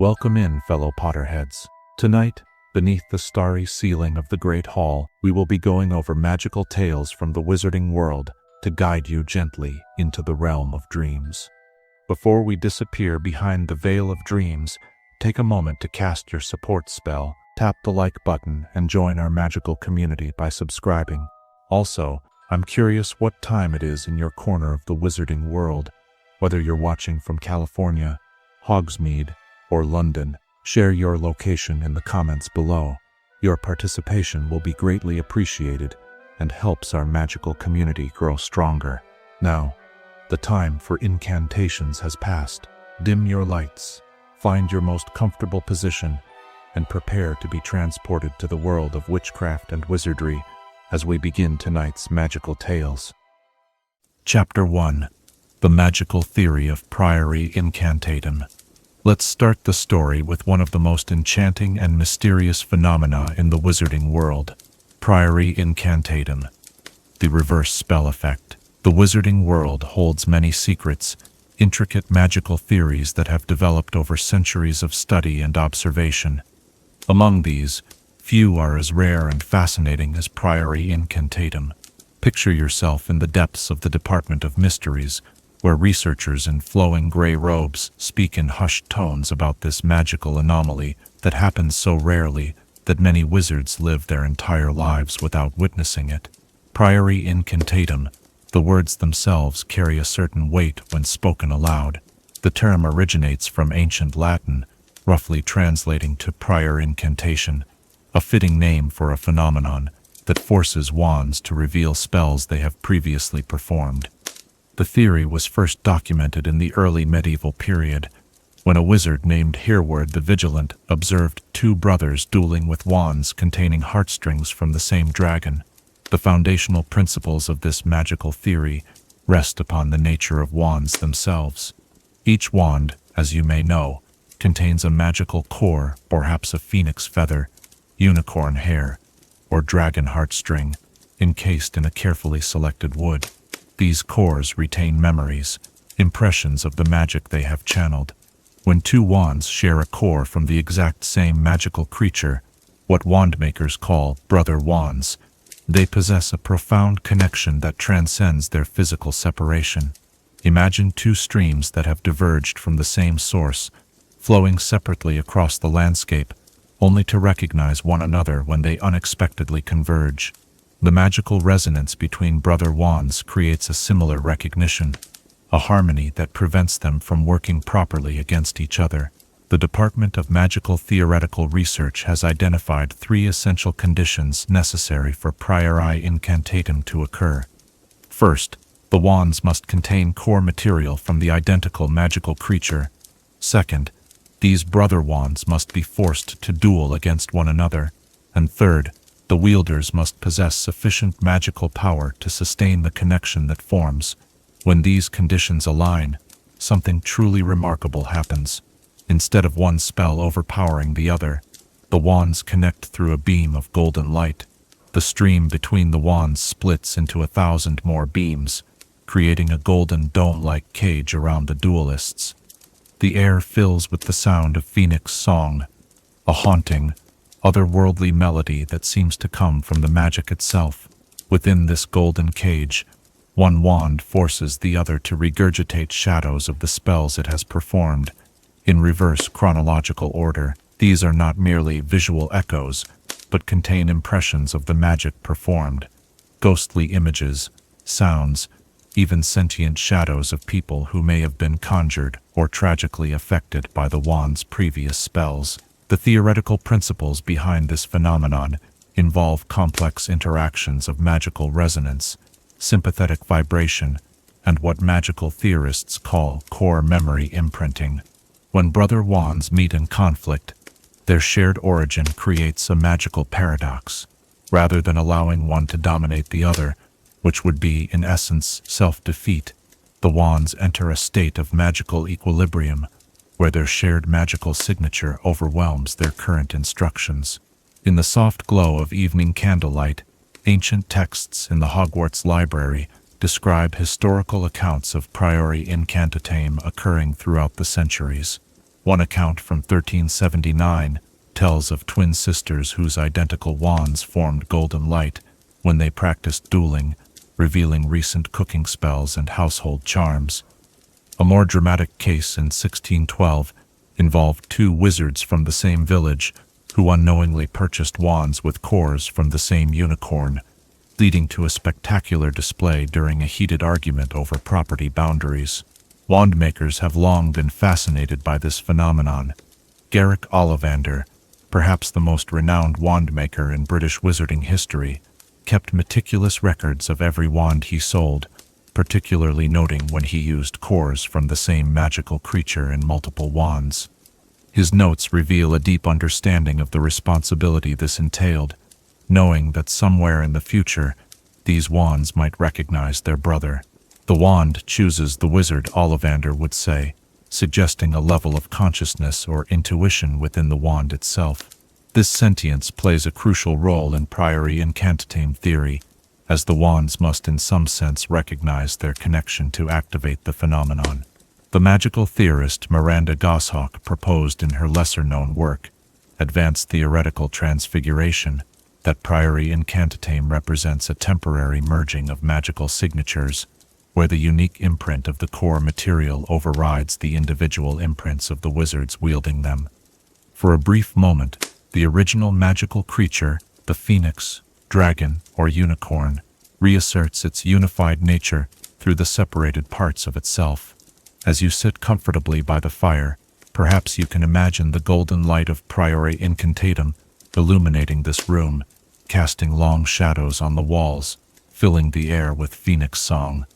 Welcome in, fellow Potterheads. Tonight, beneath the starry ceiling of the Great Hall, we will be going over magical tales from the wizarding world to guide you gently into the realm of dreams. Before we disappear behind the veil of dreams, take a moment to cast your support spell, tap the like button, and join our magical community by subscribing. Also, I'm curious what time it is in your corner of the wizarding world. Whether you're watching from California, Hogsmeade, or London, share your location in the comments below. Your participation will be greatly appreciated and helps our magical community grow stronger. Now, the time for incantations has passed. Dim your lights, find your most comfortable position, and prepare to be transported to the world of witchcraft and wizardry as we begin tonight's magical tales. Chapter 1. The Magical Theory of Priori Incantatem. Let's start the story with one of the most enchanting and mysterious phenomena in the wizarding world, Priori Incantatem, the reverse spell effect. The wizarding world holds many secrets, intricate magical theories that have developed over centuries of study and observation. Among these, few are as rare and fascinating as Priori Incantatem. Picture yourself in the depths of the Department of Mysteries, where researchers in flowing gray robes speak in hushed tones about this magical anomaly that happens so rarely that many wizards live their entire lives without witnessing it. Priori Incantatem. The words themselves carry a certain weight when spoken aloud. The term originates from ancient Latin, roughly translating to prior incantation, a fitting name for a phenomenon that forces wands to reveal spells they have previously performed. The theory was first documented in the early medieval period, when a wizard named Hereward the Vigilant observed two brothers dueling with wands containing heartstrings from the same dragon. The foundational principles of this magical theory rest upon the nature of wands themselves. Each wand, as you may know, contains a magical core, perhaps a phoenix feather, unicorn hair, or dragon heartstring, encased in a carefully selected wood. These cores retain memories, impressions of the magic they have channeled. When two wands share a core from the exact same magical creature, what wandmakers call brother wands, they possess a profound connection that transcends their physical separation. Imagine two streams that have diverged from the same source, flowing separately across the landscape, only to recognize one another when they unexpectedly converge. The magical resonance between brother wands creates a similar recognition, a harmony that prevents them from working properly against each other. The Department of Magical Theoretical Research has identified 3 essential conditions necessary for Priori Incantatem to occur. First, the wands must contain core material from the identical magical creature. Second, these brother wands must be forced to duel against one another. And third, the wielders must possess sufficient magical power to sustain the connection that forms. When these conditions align, something truly remarkable happens. Instead of one spell overpowering the other, the wands connect through a beam of golden light. The stream between the wands splits into 1,000 more beams, creating a golden dome-like cage around the duelists. The air fills with the sound of phoenix song, a haunting, otherworldly melody that seems to come from the magic itself. Within this golden cage, one wand forces the other to regurgitate shadows of the spells it has performed, in reverse chronological order. These are not merely visual echoes, but contain impressions of the magic performed, ghostly images, sounds, even sentient shadows of people who may have been conjured or tragically affected by the wand's previous spells. The theoretical principles behind this phenomenon involve complex interactions of magical resonance, sympathetic vibration, and what magical theorists call core memory imprinting. When brother wands meet in conflict, their shared origin creates a magical paradox. Rather than allowing one to dominate the other, which would be, in essence, self-defeat, the wands enter a state of magical equilibrium, where their shared magical signature overwhelms their current instructions. In the soft glow of evening candlelight, ancient texts in the Hogwarts library describe historical accounts of Priori Incantatem occurring throughout the centuries. One account from 1379 tells of twin sisters whose identical wands formed golden light when they practiced dueling, revealing recent cooking spells and household charms. A more dramatic case in 1612 involved two wizards from the same village who unknowingly purchased wands with cores from the same unicorn, leading to a spectacular display during a heated argument over property boundaries. Wand makers have long been fascinated by this phenomenon. Garrick Ollivander, perhaps the most renowned wand maker in British wizarding history, kept meticulous records of every wand he sold, particularly noting when he used cores from the same magical creature in multiple wands. His notes reveal a deep understanding of the responsibility this entailed, knowing that somewhere in the future, these wands might recognize their brother. The wand chooses the wizard, Ollivander would say, suggesting a level of consciousness or intuition within the wand itself. This sentience plays a crucial role in Priori Incantatem theory, as the wands must in some sense recognize their connection to activate the phenomenon. The magical theorist Miranda Goshawk proposed in her lesser-known work, Advanced Theoretical Transfiguration, that Priori Incantatem represents a temporary merging of magical signatures, where the unique imprint of the core material overrides the individual imprints of the wizards wielding them. For a brief moment, the original magical creature, the phoenix, dragon, or unicorn, reasserts its unified nature through the separated parts of itself. As you sit comfortably by the fire, perhaps you can imagine the golden light of Priori Incantatem illuminating this room, casting long shadows on the walls, filling the air with phoenix song.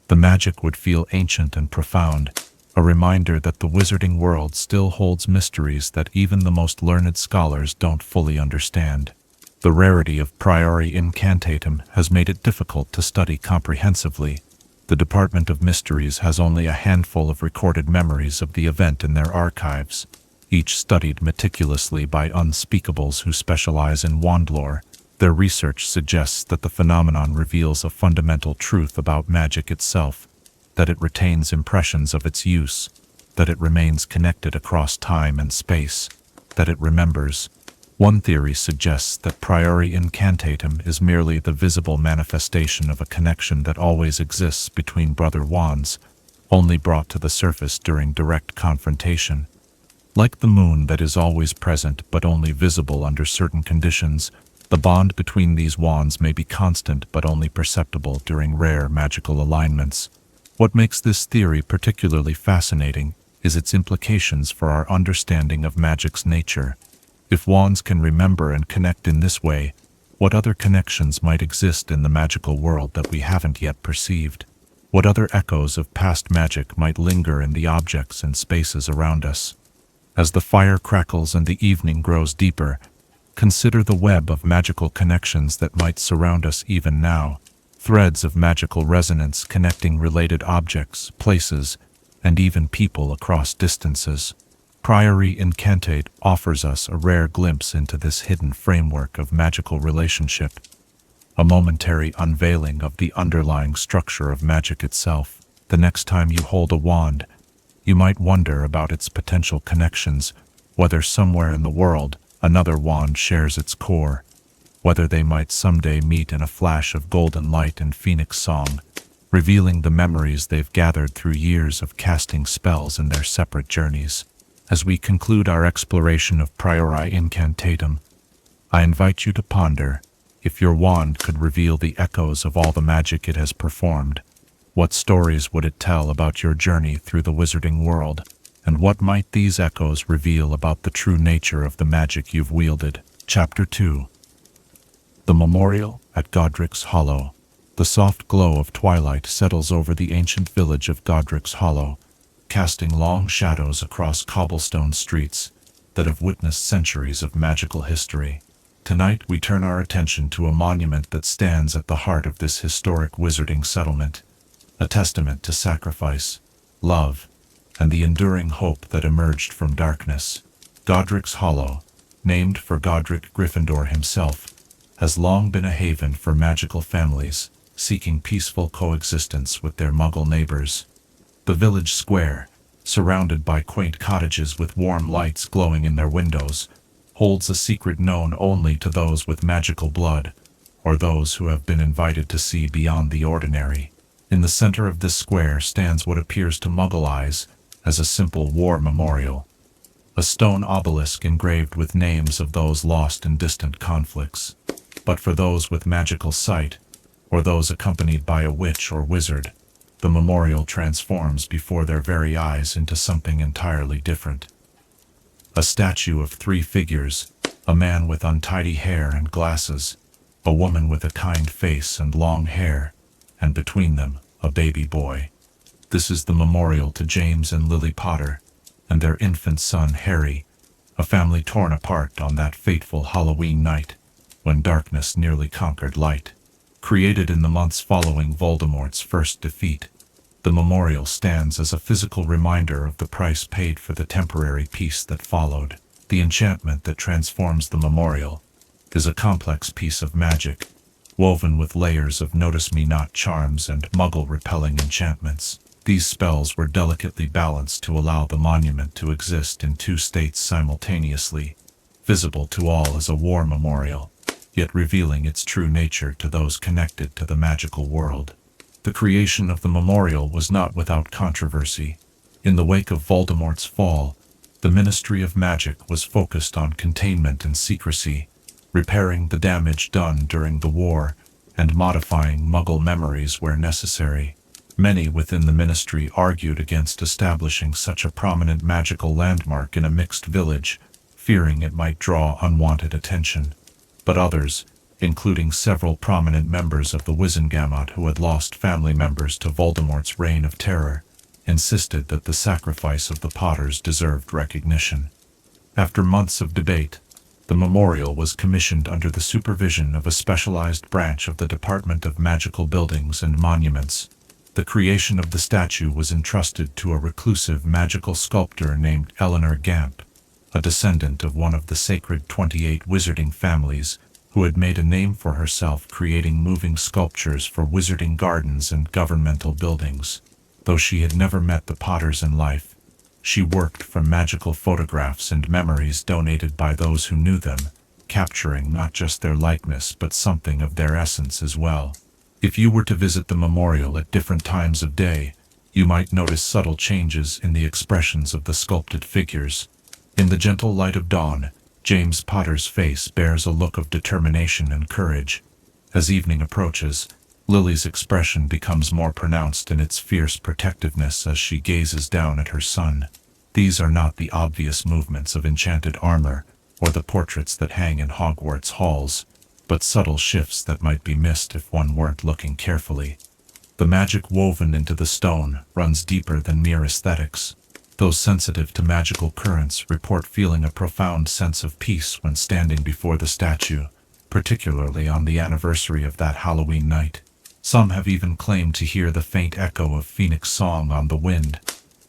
The magic would feel ancient and profound, a reminder that the wizarding world still holds mysteries that even the most learned scholars don't fully understand. The rarity of Priori Incantatem has made it difficult to study comprehensively. The Department of Mysteries has only a handful of recorded memories of the event in their archives, each studied meticulously by unspeakables who specialize in wand lore. Their research suggests that the phenomenon reveals a fundamental truth about magic itself, that it retains impressions of its use, that it remains connected across time and space, that it remembers. One theory suggests that Priori Incantatem is merely the visible manifestation of a connection that always exists between brother wands, only brought to the surface during direct confrontation. Like the moon that is always present but only visible under certain conditions, the bond between these wands may be constant but only perceptible during rare magical alignments. What makes this theory particularly fascinating is its implications for our understanding of magic's nature. If wands can remember and connect in this way, what other connections might exist in the magical world that we haven't yet perceived? What other echoes of past magic might linger in the objects and spaces around us? As the fire crackles and the evening grows deeper, consider the web of magical connections that might surround us even now, threads of magical resonance connecting related objects, places, and even people across distances. Priori Incantate offers us a rare glimpse into this hidden framework of magical relationship, a momentary unveiling of the underlying structure of magic itself. The next time you hold a wand, you might wonder about its potential connections, whether somewhere in the world another wand shares its core, whether they might someday meet in a flash of golden light and phoenix song, revealing the memories they've gathered through years of casting spells in their separate journeys. As we conclude our exploration of Priori Incantatem, I invite you to ponder, if your wand could reveal the echoes of all the magic it has performed, what stories would it tell about your journey through the wizarding world? And what might these echoes reveal about the true nature of the magic you've wielded? Chapter 2. The Memorial at Godric's Hollow. The soft glow of twilight settles over the ancient village of Godric's Hollow, casting long shadows across cobblestone streets that have witnessed centuries of magical history. Tonight we turn our attention to a monument that stands at the heart of this historic wizarding settlement, a testament to sacrifice, love, and the enduring hope that emerged from darkness. Godric's Hollow, named for Godric Gryffindor himself, has long been a haven for magical families seeking peaceful coexistence with their Muggle neighbors. The village square, surrounded by quaint cottages with warm lights glowing in their windows, holds a secret known only to those with magical blood, or those who have been invited to see beyond the ordinary. In the center of this square stands what appears to Muggle eyes as a simple war memorial, a stone obelisk engraved with names of those lost in distant conflicts. But for those with magical sight, or those accompanied by a witch or wizard, the memorial transforms before their very eyes into something entirely different. A statue of three figures, a man with untidy hair and glasses, a woman with a kind face and long hair, and between them, a baby boy. This is the memorial to James and Lily Potter, and their infant son Harry, a family torn apart on that fateful Halloween night, when darkness nearly conquered light. Created in the months following Voldemort's first defeat, the memorial stands as a physical reminder of the price paid for the temporary peace that followed. The enchantment that transforms the memorial is a complex piece of magic, woven with layers of notice-me-not charms and Muggle-repelling enchantments. These spells were delicately balanced to allow the monument to exist in two states simultaneously, visible to all as a war memorial, yet revealing its true nature to those connected to the magical world. The creation of the memorial was not without controversy. In the wake of Voldemort's fall, the Ministry of Magic was focused on containment and secrecy, repairing the damage done during the war, and modifying Muggle memories where necessary. Many within the ministry argued against establishing such a prominent magical landmark in a mixed village, fearing it might draw unwanted attention. But others, including several prominent members of the Wizengamot who had lost family members to Voldemort's reign of terror, insisted that the sacrifice of the Potters deserved recognition. After months of debate, the memorial was commissioned under the supervision of a specialized branch of the Department of Magical Buildings and Monuments. The creation of the statue was entrusted to a reclusive magical sculptor named Eleanor Gamp, a descendant of one of the sacred 28 wizarding families who had made a name for herself creating moving sculptures for wizarding gardens and governmental buildings. Though she had never met the Potters in life, she worked from magical photographs and memories donated by those who knew them, capturing not just their likeness but something of their essence as well. If you were to visit the memorial at different times of day, you might notice subtle changes in the expressions of the sculpted figures. In the gentle light of dawn, James Potter's face bears a look of determination and courage. As evening approaches, Lily's expression becomes more pronounced in its fierce protectiveness as she gazes down at her son. These are not the obvious movements of enchanted armor or the portraits that hang in Hogwarts halls, but subtle shifts that might be missed if one weren't looking carefully. The magic woven into the stone runs deeper than mere aesthetics. Those sensitive to magical currents report feeling a profound sense of peace when standing before the statue, particularly on the anniversary of that Halloween night. Some have even claimed to hear the faint echo of Phoenix song on the wind,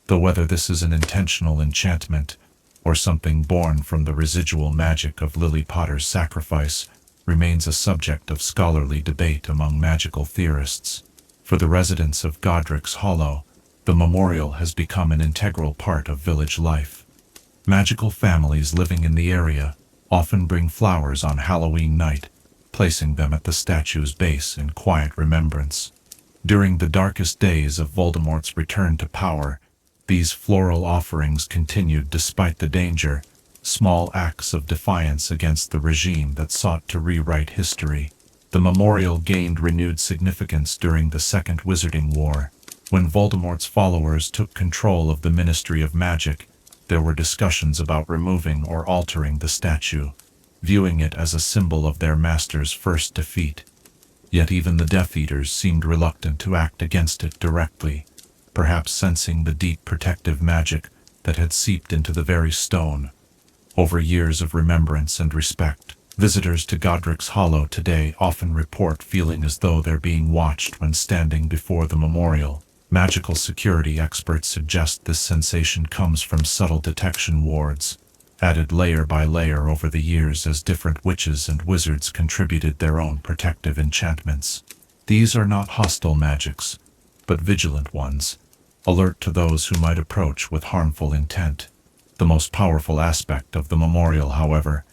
though whether this is an intentional enchantment or something born from the residual magic of Lily Potter's sacrifice remains a subject of scholarly debate among magical theorists. For the residents of Godric's Hollow, the memorial has become an integral part of village life. Magical families living in the area often bring flowers on Halloween night, placing them at the statue's base in quiet remembrance. During the darkest days of Voldemort's return to power, these floral offerings continued despite the danger, small acts of defiance against the regime that sought to rewrite history. The memorial gained renewed significance during the Second Wizarding War. When Voldemort's followers took control of the Ministry of Magic, there were discussions about removing or altering the statue, viewing it as a symbol of their master's first defeat. Yet even the Death Eaters seemed reluctant to act against it directly, perhaps sensing the deep protective magic that had seeped into the very stone. Over years of remembrance and respect, visitors to Godric's Hollow today often report feeling as though they're being watched when standing before the memorial. Magical security experts suggest this sensation comes from subtle detection wards, added layer by layer over the years as different witches and wizards contributed their own protective enchantments. These are not hostile magics, but vigilant ones, alert to those who might approach with harmful intent. The most powerful aspect of the memorial, however,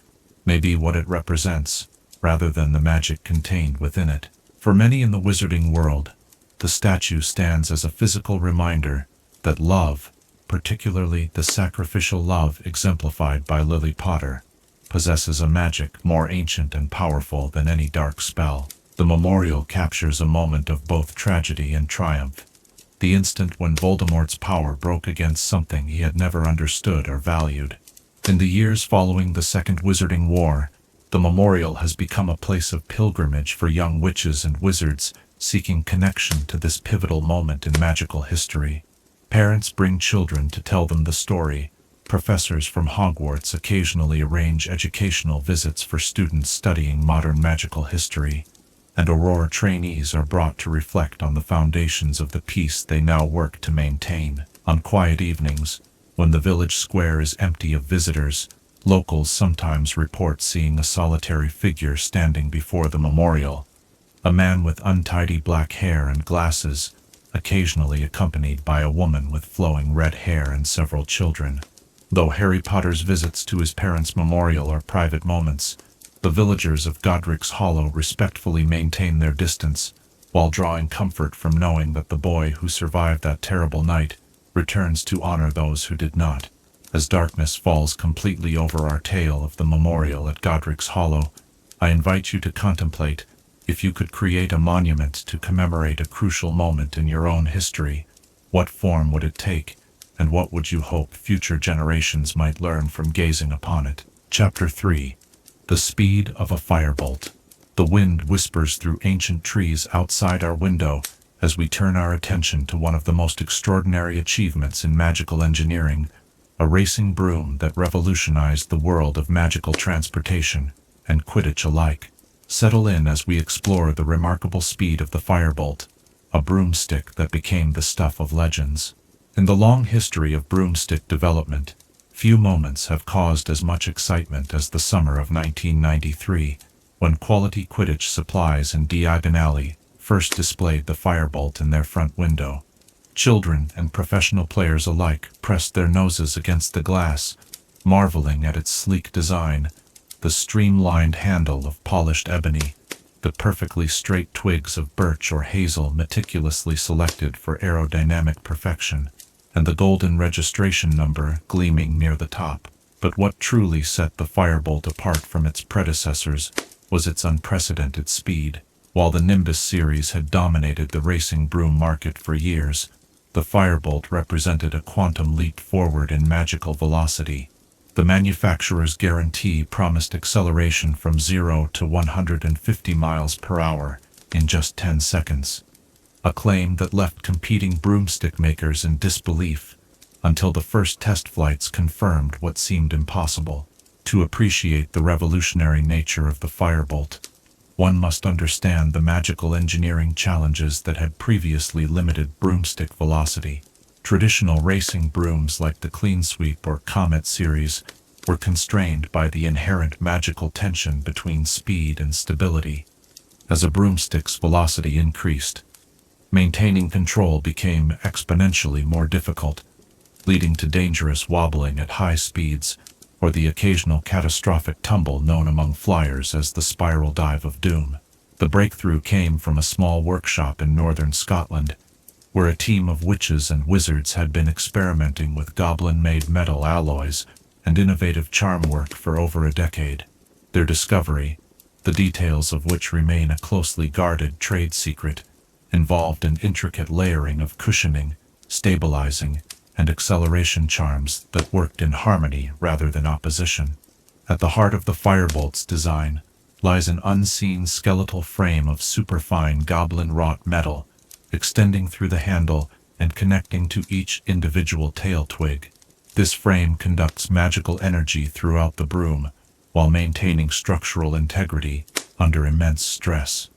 may be what it represents, rather than the magic contained within it. For many in the wizarding world, the statue stands as a physical reminder that love, particularly the sacrificial love exemplified by Lily Potter, possesses a magic more ancient and powerful than any dark spell. The memorial captures a moment of both tragedy and triumph, the instant when Voldemort's power broke against something he had never understood or valued. In the years following the Second Wizarding War, the memorial has become a place of pilgrimage for young witches and wizards seeking connection to this pivotal moment in magical history. Parents bring children to tell them the story. Professors from Hogwarts occasionally arrange educational visits for students studying modern magical history, and Aurora trainees are brought to reflect on the foundations of the peace they now work to maintain. On quiet evenings, when the village square is empty of visitors, locals sometimes report seeing a solitary figure standing before the memorial, a man with untidy black hair and glasses, occasionally accompanied by a woman with flowing red hair and several children. Though Harry Potter's visits to his parents' memorial are private moments, the villagers of Godric's Hollow respectfully maintain their distance, while drawing comfort from knowing that the boy who survived that terrible night returns to honor those who did not. As darkness falls completely over our tale of the memorial at Godric's Hollow, I invite you to contemplate: if you could create a monument to commemorate a crucial moment in your own history, what form would it take, and what would you hope future generations might learn from gazing upon it? Chapter 3. The Speed of a Firebolt. The wind whispers through ancient trees outside our window as we turn our attention to one of the most extraordinary achievements in magical engineering, a racing broom that revolutionized the world of magical transportation and Quidditch alike. Settle in as we explore the remarkable speed of the Firebolt, a broomstick that became the stuff of legends. In the long history of broomstick development, few moments have caused as much excitement as the summer of 1993, when Quality Quidditch Supplies in Diagon Alley first displayed the Firebolt in their front window. Children and professional players alike pressed their noses against the glass, marveling at its sleek design, the streamlined handle of polished ebony, the perfectly straight twigs of birch or hazel meticulously selected for aerodynamic perfection, and the golden registration number gleaming near the top. But what truly set the Firebolt apart from its predecessors was its unprecedented speed. While the Nimbus series had dominated the racing broom market for years, the Firebolt represented a quantum leap forward in magical velocity. The manufacturer's guarantee promised acceleration from 0 to 150 miles per hour in just 10 seconds, a claim that left competing broomstick makers in disbelief until the first test flights confirmed what seemed impossible. To appreciate the revolutionary nature of the Firebolt, one must understand the magical engineering challenges that had previously limited broomstick velocity. Traditional racing brooms like the Clean Sweep or Comet series were constrained by the inherent magical tension between speed and stability. As a broomstick's velocity increased, maintaining control became exponentially more difficult, leading to dangerous wobbling at high speeds or the occasional catastrophic tumble known among flyers as the spiral dive of doom. The breakthrough came from a small workshop in northern Scotland, where a team of witches and wizards had been experimenting with goblin-made metal alloys and innovative charm work for over a decade. Their discovery, the details of which remain a closely guarded trade secret, involved an intricate layering of cushioning, stabilizing, and acceleration charms that worked in harmony rather than opposition. At the heart of the Firebolt's design lies an unseen skeletal frame of superfine goblin-wrought metal, extending through the handle and connecting to each individual tail twig. This frame conducts magical energy throughout the broom, while maintaining structural integrity under immense stress.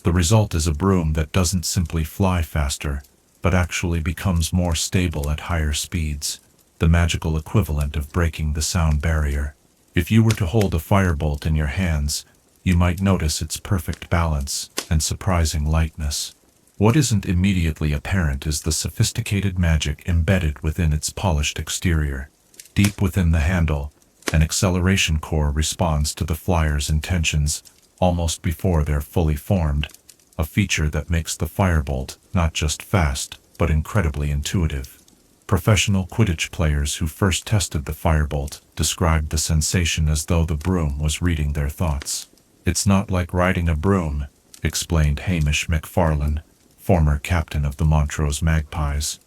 The result is a broom that doesn't simply fly faster, but actually becomes more stable at higher speeds, the magical equivalent of breaking the sound barrier. If you were to hold a Firebolt in your hands, you might notice its perfect balance and surprising lightness. What isn't immediately apparent is the sophisticated magic embedded within its polished exterior. Deep within the handle, an acceleration core responds to the flyer's intentions almost before they're fully formed, a feature that makes the firebolt not just fast, but incredibly intuitive. Professional Quidditch players who first tested the firebolt described the sensation as though the broom was reading their thoughts. "It's not like riding a broom," explained Hamish McFarlane, former captain of the Montrose Magpies.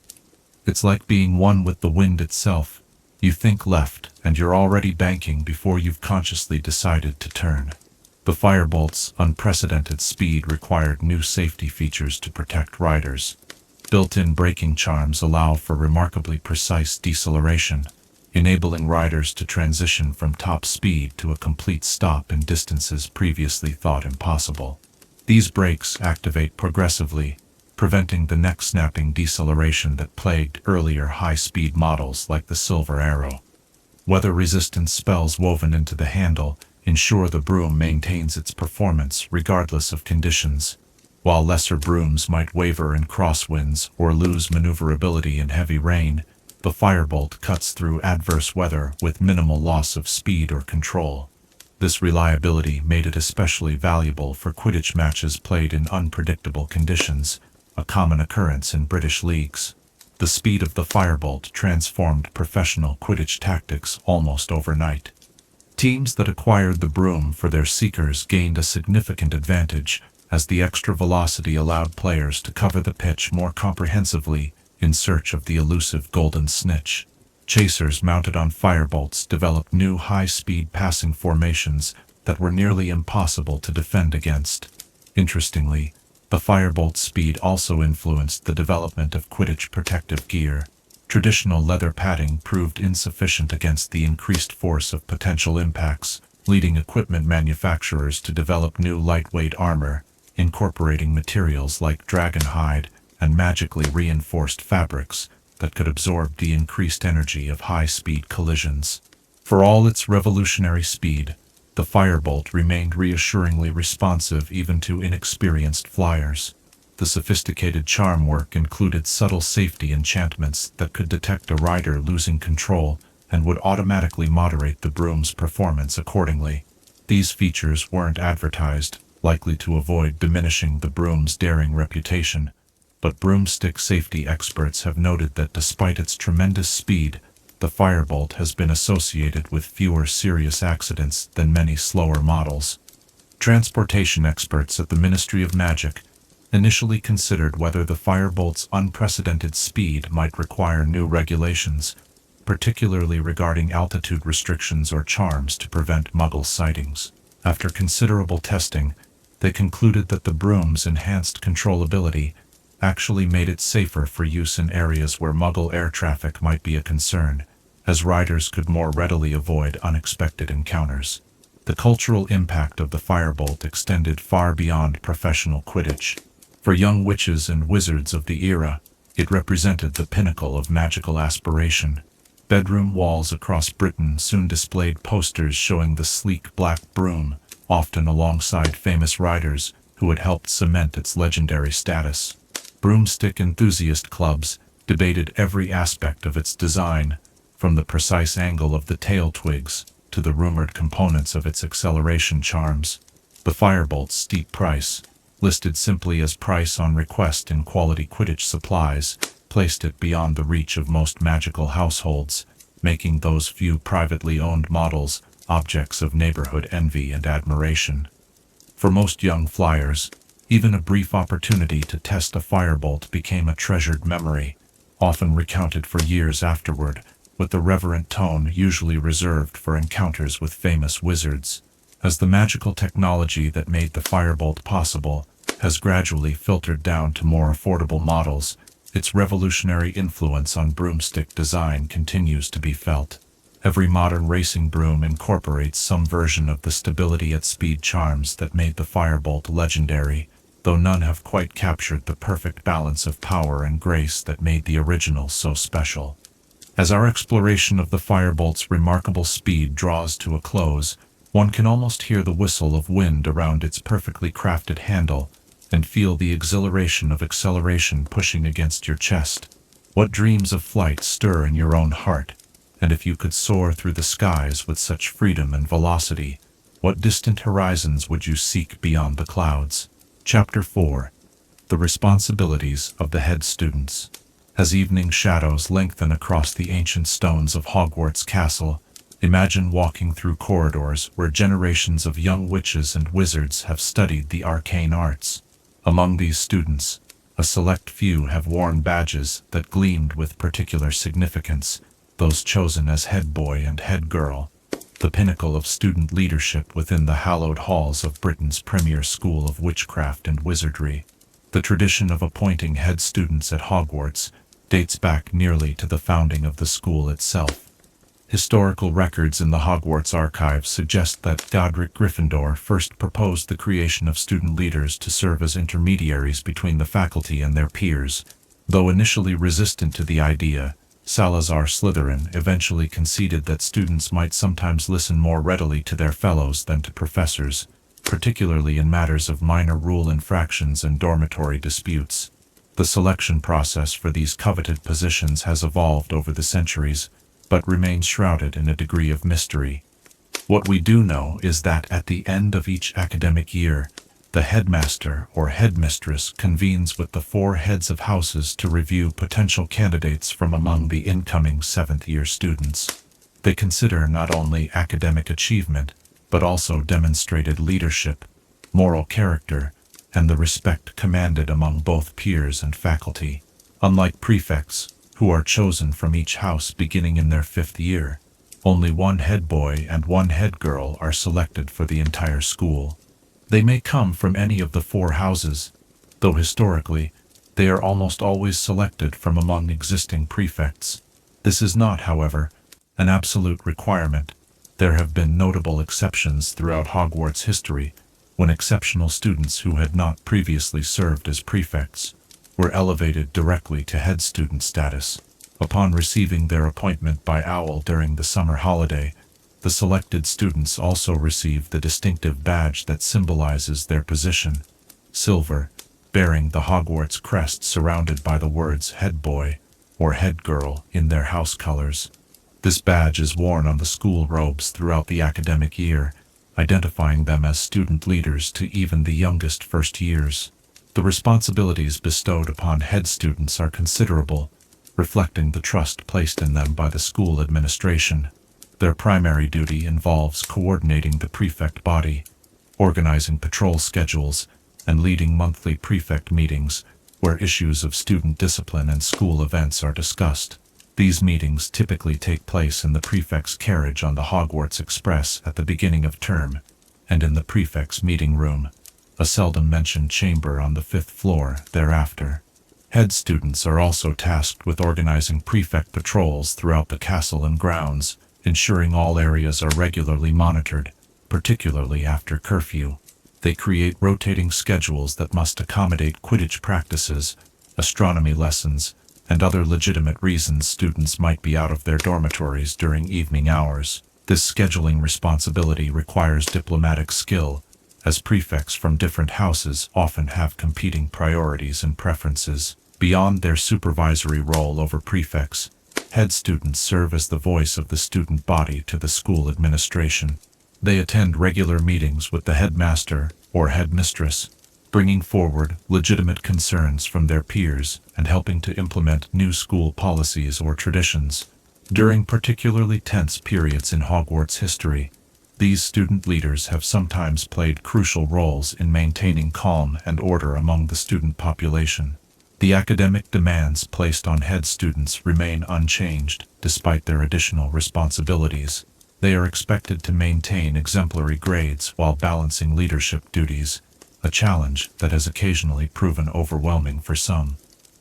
"It's like being one with the wind itself. You think left, and you're already banking before you've consciously decided to turn." The firebolt's unprecedented speed required new safety features to protect riders. Built-in braking charms allow for remarkably precise deceleration, enabling riders to transition from top speed to a complete stop in distances previously thought impossible. These brakes activate progressively, preventing the neck-snapping deceleration that plagued earlier high-speed models like the Silver Arrow. Weather-resistant spells woven into the handle ensure the broom maintains its performance regardless of conditions. While lesser brooms might waver in crosswinds or lose maneuverability in heavy rain, the firebolt cuts through adverse weather with minimal loss of speed or control. This reliability made it especially valuable for Quidditch matches played in unpredictable conditions, a common occurrence in British leagues. The speed of the firebolt transformed professional Quidditch tactics almost overnight. Teams that acquired the broom for their seekers gained a significant advantage, as the extra velocity allowed players to cover the pitch more comprehensively in search of the elusive golden snitch. Chasers mounted on firebolts developed new high-speed passing formations that were nearly impossible to defend against. Interestingly, the firebolt's speed also influenced the development of Quidditch protective gear. Traditional leather padding proved insufficient against the increased force of potential impacts, leading equipment manufacturers to develop new lightweight armor, incorporating materials like dragon hide and magically reinforced fabrics that could absorb the increased energy of high-speed collisions. For all its revolutionary speed, the firebolt remained reassuringly responsive even to inexperienced flyers. The sophisticated charm work included subtle safety enchantments that could detect a rider losing control and would automatically moderate the broom's performance accordingly. These features weren't advertised, likely to avoid diminishing the broom's daring reputation, but broomstick safety experts have noted that despite its tremendous speed, the firebolt has been associated with fewer serious accidents than many slower models. Transportation experts at the Ministry of Magic initially considered whether the firebolt's unprecedented speed might require new regulations, particularly regarding altitude restrictions or charms to prevent Muggle sightings. After considerable testing, they concluded that the broom's enhanced controllability actually made it safer for use in areas where Muggle air traffic might be a concern, as riders could more readily avoid unexpected encounters. The cultural impact of the firebolt extended far beyond professional Quidditch. For young witches and wizards of the era, it represented the pinnacle of magical aspiration. Bedroom walls across Britain soon displayed posters showing the sleek black broom, often alongside famous riders who had helped cement its legendary status. Broomstick enthusiast clubs debated every aspect of its design, from the precise angle of the tail twigs to the rumored components of its acceleration charms. The firebolt's steep price, listed simply as price on request in quality Quidditch supplies, placed it beyond the reach of most magical households, making those few privately owned models objects of neighborhood envy and admiration. For most young flyers, even a brief opportunity to test a firebolt became a treasured memory, often recounted for years afterward, with the reverent tone usually reserved for encounters with famous wizards. As the magical technology that made the firebolt possible has gradually filtered down to more affordable models, its revolutionary influence on broomstick design continues to be felt. Every modern racing broom incorporates some version of the stability at speed charms that made the firebolt legendary, though none have quite captured the perfect balance of power and grace that made the original so special. As our exploration of the firebolt's remarkable speed draws to a close, one can almost hear the whistle of wind around its perfectly crafted handle, and feel the exhilaration of acceleration pushing against your chest. What dreams of flight stir in your own heart? And if you could soar through the skies with such freedom and velocity, what distant horizons would you seek beyond the clouds? Chapter 4. The Responsibilities of the Head Students. As evening shadows lengthen across the ancient stones of Hogwarts Castle, imagine walking through corridors where generations of young witches and wizards have studied the arcane arts. Among these students, a select few have worn badges that gleamed with particular significance, those chosen as head boy and head girl, the pinnacle of student leadership within the hallowed halls of Britain's premier school of witchcraft and wizardry. The tradition of appointing head students at Hogwarts dates back nearly to the founding of the school itself. Historical records in the Hogwarts archives suggest that Godric Gryffindor first proposed the creation of student leaders to serve as intermediaries between the faculty and their peers. Though initially resistant to the idea, Salazar Slytherin eventually conceded that students might sometimes listen more readily to their fellows than to professors, particularly in matters of minor rule infractions and dormitory disputes. The selection process for these coveted positions has evolved over the centuries, but remains shrouded in a degree of mystery. What we do know is that at the end of each academic year, the headmaster or headmistress convenes with the 4 heads of houses to review potential candidates from among the incoming 7th-year students. They consider not only academic achievement, but also demonstrated leadership, moral character, and the respect commanded among both peers and faculty. Unlike prefects, who are chosen from each house beginning in their 5th year, only 1 head boy and 1 head girl are selected for the entire school. They may come from any of the 4 houses, though historically, they are almost always selected from among existing prefects. This is not, however, an absolute requirement. There have been notable exceptions throughout Hogwarts history, when exceptional students who had not previously served as prefects were elevated directly to head student status. Upon receiving their appointment by OWL during the summer holiday, the selected students also receive the distinctive badge that symbolizes their position, silver, bearing the Hogwarts crest surrounded by the words head boy or head girl in their house colors. This badge is worn on the school robes throughout the academic year, identifying them as student leaders to even the youngest first years. The responsibilities bestowed upon head students are considerable, reflecting the trust placed in them by the school administration. Their primary duty involves coordinating the prefect body, organizing patrol schedules, and leading monthly prefect meetings, where issues of student discipline and school events are discussed. These meetings typically take place in the prefect's carriage on the Hogwarts Express at the beginning of term, and in the prefect's meeting room, a seldom-mentioned chamber on the 5th floor, thereafter. Head students are also tasked with organizing prefect patrols throughout the castle and grounds, ensuring all areas are regularly monitored, particularly after curfew. They create rotating schedules that must accommodate Quidditch practices, astronomy lessons, and other legitimate reasons students might be out of their dormitories during evening hours. This scheduling responsibility requires diplomatic skill, as prefects from different houses often have competing priorities and preferences. Beyond their supervisory role over prefects, head students serve as the voice of the student body to the school administration. They attend regular meetings with the headmaster or headmistress, bringing forward legitimate concerns from their peers and helping to implement new school policies or traditions. During particularly tense periods in Hogwarts history, these student leaders have sometimes played crucial roles in maintaining calm and order among the student population. The academic demands placed on head students remain unchanged despite their additional responsibilities. They are expected to maintain exemplary grades while balancing leadership duties, a challenge that has occasionally proven overwhelming for some.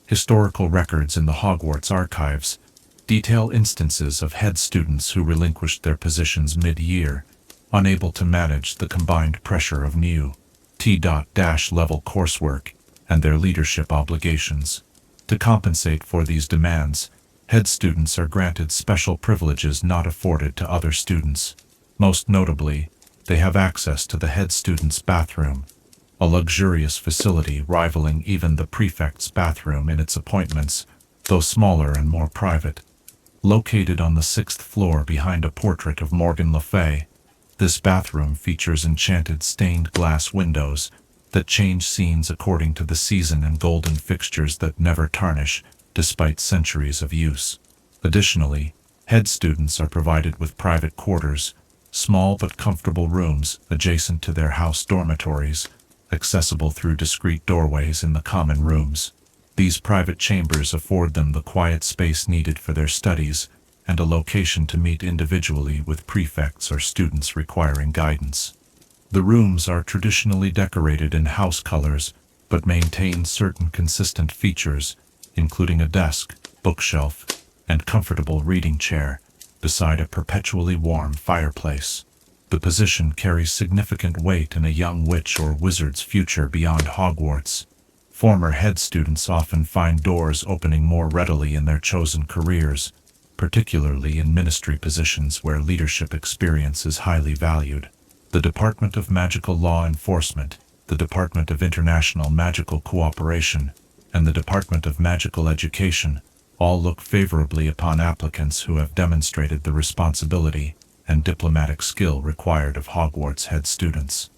Historical records in the Hogwarts archives detail instances of head students who relinquished their positions mid-year, unable to manage the combined pressure of new T.-level coursework and their leadership obligations. To compensate for these demands, head students are granted special privileges not afforded to other students. Most notably, they have access to the head student's bathroom, a luxurious facility rivaling even the prefect's bathroom in its appointments, though smaller and more private. Located on the 6th floor behind a portrait of Morgan Le Fay, this bathroom features enchanted stained glass windows that change scenes according to the season and golden fixtures that never tarnish despite centuries of use. Additionally, head students are provided with private quarters, small but comfortable rooms adjacent to their house dormitories, accessible through discreet doorways in the common rooms. These private chambers afford them the quiet space needed for their studies and a location to meet individually with prefects or students requiring guidance. The rooms are traditionally decorated in house colors, but maintain certain consistent features, including a desk, bookshelf, and comfortable reading chair, beside a perpetually warm fireplace. The position carries significant weight in a young witch or wizard's future beyond Hogwarts. Former head students often find doors opening more readily in their chosen careers, particularly in ministry positions where leadership experience is highly valued. The Department of Magical Law Enforcement, the Department of International Magical Cooperation, and the Department of Magical Education all look favorably upon applicants who have demonstrated the responsibility and diplomatic skill required of Hogwarts head students.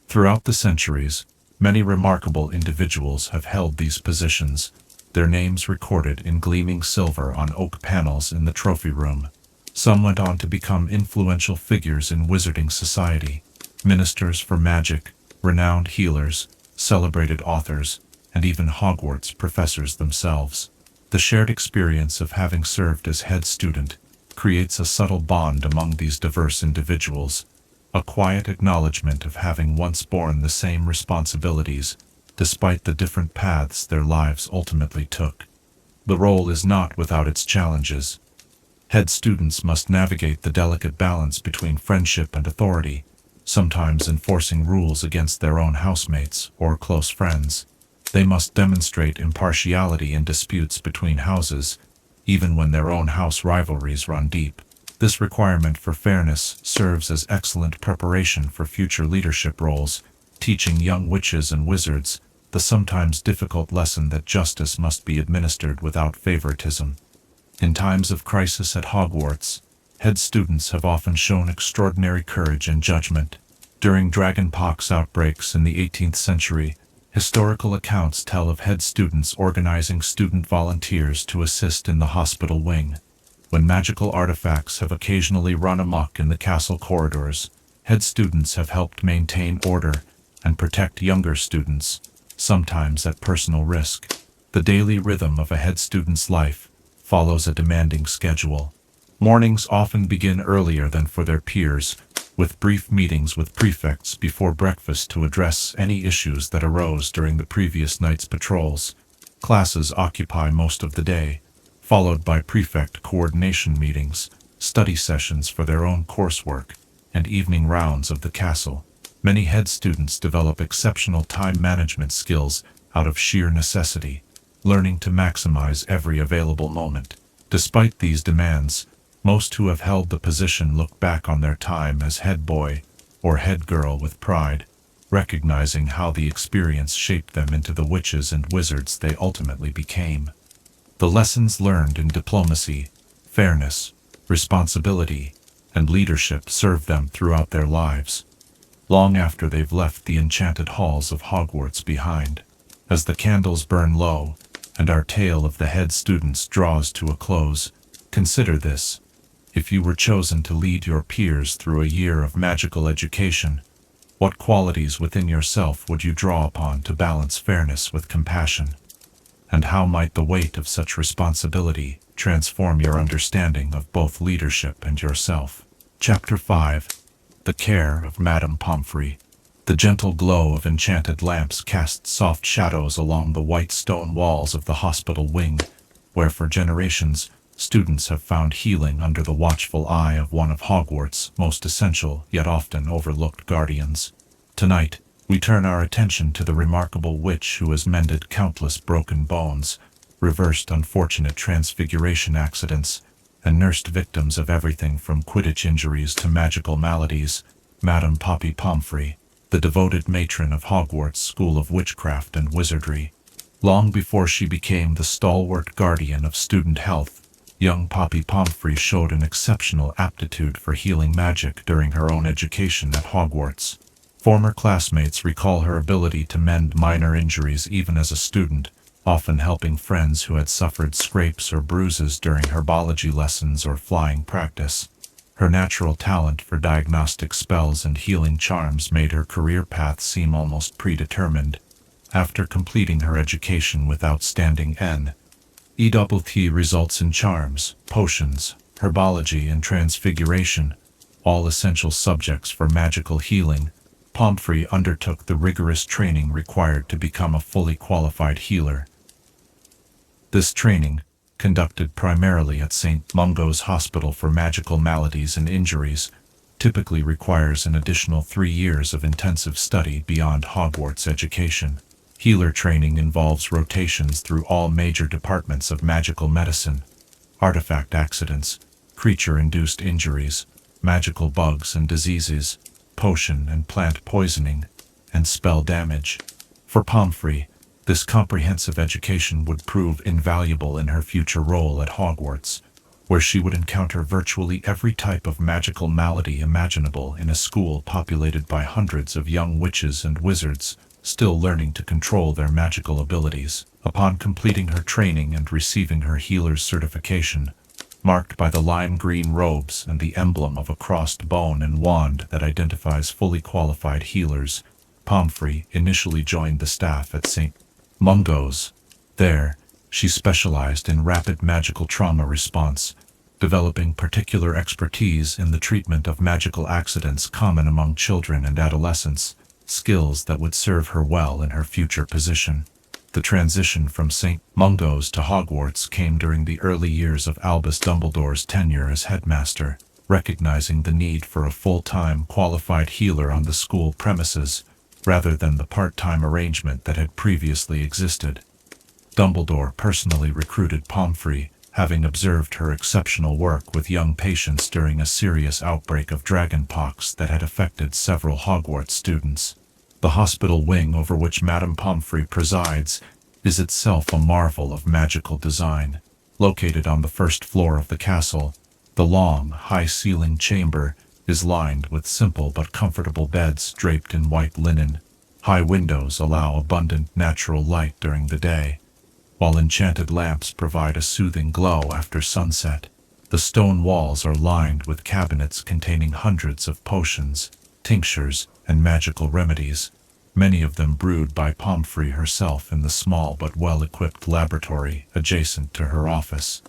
Throughout the centuries, many remarkable individuals have held these positions, their names recorded in gleaming silver on oak panels in the trophy room. Some went on to become influential figures in wizarding society, ministers for magic, renowned healers, celebrated authors, and even Hogwarts professors themselves. The shared experience of having served as head student creates a subtle bond among these diverse individuals, a quiet acknowledgement of having once borne the same responsibilities, despite the different paths their lives ultimately took. The role is not without its challenges. Head students must navigate the delicate balance between friendship and authority, sometimes enforcing rules against their own housemates or close friends. They must demonstrate impartiality in disputes between houses, even when their own house rivalries run deep. This requirement for fairness serves as excellent preparation for future leadership roles, teaching young witches and wizards the sometimes difficult lesson that justice must be administered without favoritism. In times of crisis at Hogwarts, head students have often shown extraordinary courage and judgment. During dragonpox outbreaks in the 18th century, historical accounts tell of head students organizing student volunteers to assist in the hospital wing. When magical artifacts have occasionally run amok in the castle corridors, head students have helped maintain order and protect younger students, sometimes at personal risk. The daily rhythm of a head student's life follows a demanding schedule. Mornings often begin earlier than for their peers, with brief meetings with prefects before breakfast to address any issues that arose during the previous night's patrols. Classes occupy most of the day, followed by prefect coordination meetings, study sessions for their own coursework, and evening rounds of the castle. Many head students develop exceptional time management skills out of sheer necessity, learning to maximize every available moment. Despite these demands, most who have held the position look back on their time as head boy or head girl with pride, recognizing how the experience shaped them into the witches and wizards they ultimately became. The lessons learned in diplomacy, fairness, responsibility, and leadership serve them throughout their lives, long after they've left the enchanted halls of Hogwarts behind. As the candles burn low, and our tale of the head students draws to a close, consider this. If you were chosen to lead your peers through a year of magical education, what qualities within yourself would you draw upon to balance fairness with compassion? And how might the weight of such responsibility transform your understanding of both leadership and yourself? Chapter 5. The Care of Madame Pomfrey. The gentle glow of enchanted lamps casts soft shadows along the white stone walls of the hospital wing, where for generations students have found healing under the watchful eye of one of Hogwarts' most essential yet often overlooked guardians. Tonight, we turn our attention to the remarkable witch who has mended countless broken bones, reversed unfortunate transfiguration accidents, and nursed victims of everything from Quidditch injuries to magical maladies, Madame Poppy Pomfrey. the devoted matron of Hogwarts School of Witchcraft and Wizardry. Long before she became the stalwart guardian of student health, young Poppy Pomfrey showed an exceptional aptitude for healing magic during her own education at Hogwarts. Former classmates recall her ability to mend minor injuries even as a student, often helping friends who had suffered scrapes or bruises during herbology lessons or flying practice. Her natural talent for diagnostic spells and healing charms made her career path seem almost predetermined. After completing her education with outstanding N.E.T. results in charms, potions, herbology, and transfiguration, all essential subjects for magical healing, Pomfrey undertook the rigorous training required to become a fully qualified healer. This training, conducted primarily at St. Mungo's Hospital for Magical Maladies and Injuries, typically requires an additional 3 years of intensive study beyond Hogwarts education. Healer training involves rotations through all major departments of magical medicine: artifact accidents, creature-induced injuries, magical bugs and diseases, potion and plant poisoning, and spell damage. For Pomfrey, this comprehensive education would prove invaluable in her future role at Hogwarts, where she would encounter virtually every type of magical malady imaginable in a school populated by hundreds of young witches and wizards, still learning to control their magical abilities. Upon completing her training and receiving her healer's certification, marked by the lime green robes and the emblem of a crossed bone and wand that identifies fully qualified healers, Pomfrey initially joined the staff at St. Mungo's. There, she specialized in rapid magical trauma response, developing particular expertise in the treatment of magical accidents common among children and adolescents, skills that would serve her well in her future position. The transition from St. Mungo's to Hogwarts came during the early years of Albus Dumbledore's tenure as headmaster, recognizing the need for a full-time qualified healer on the school premises, rather than the part-time arrangement that had previously existed. Dumbledore personally recruited Pomfrey, having observed her exceptional work with young patients during a serious outbreak of dragonpox that had affected several Hogwarts students. The hospital wing over which Madame Pomfrey presides is itself a marvel of magical design. Located on the first floor of the castle, the long, high-ceilinged chamber is lined with simple but comfortable beds draped in white linen. High windows allow abundant natural light during the day, while enchanted lamps provide a soothing glow after sunset. The stone walls are lined with cabinets containing hundreds of potions, tinctures, and magical remedies, many of them brewed by Pomfrey herself in the small but well-equipped laboratory adjacent to her office.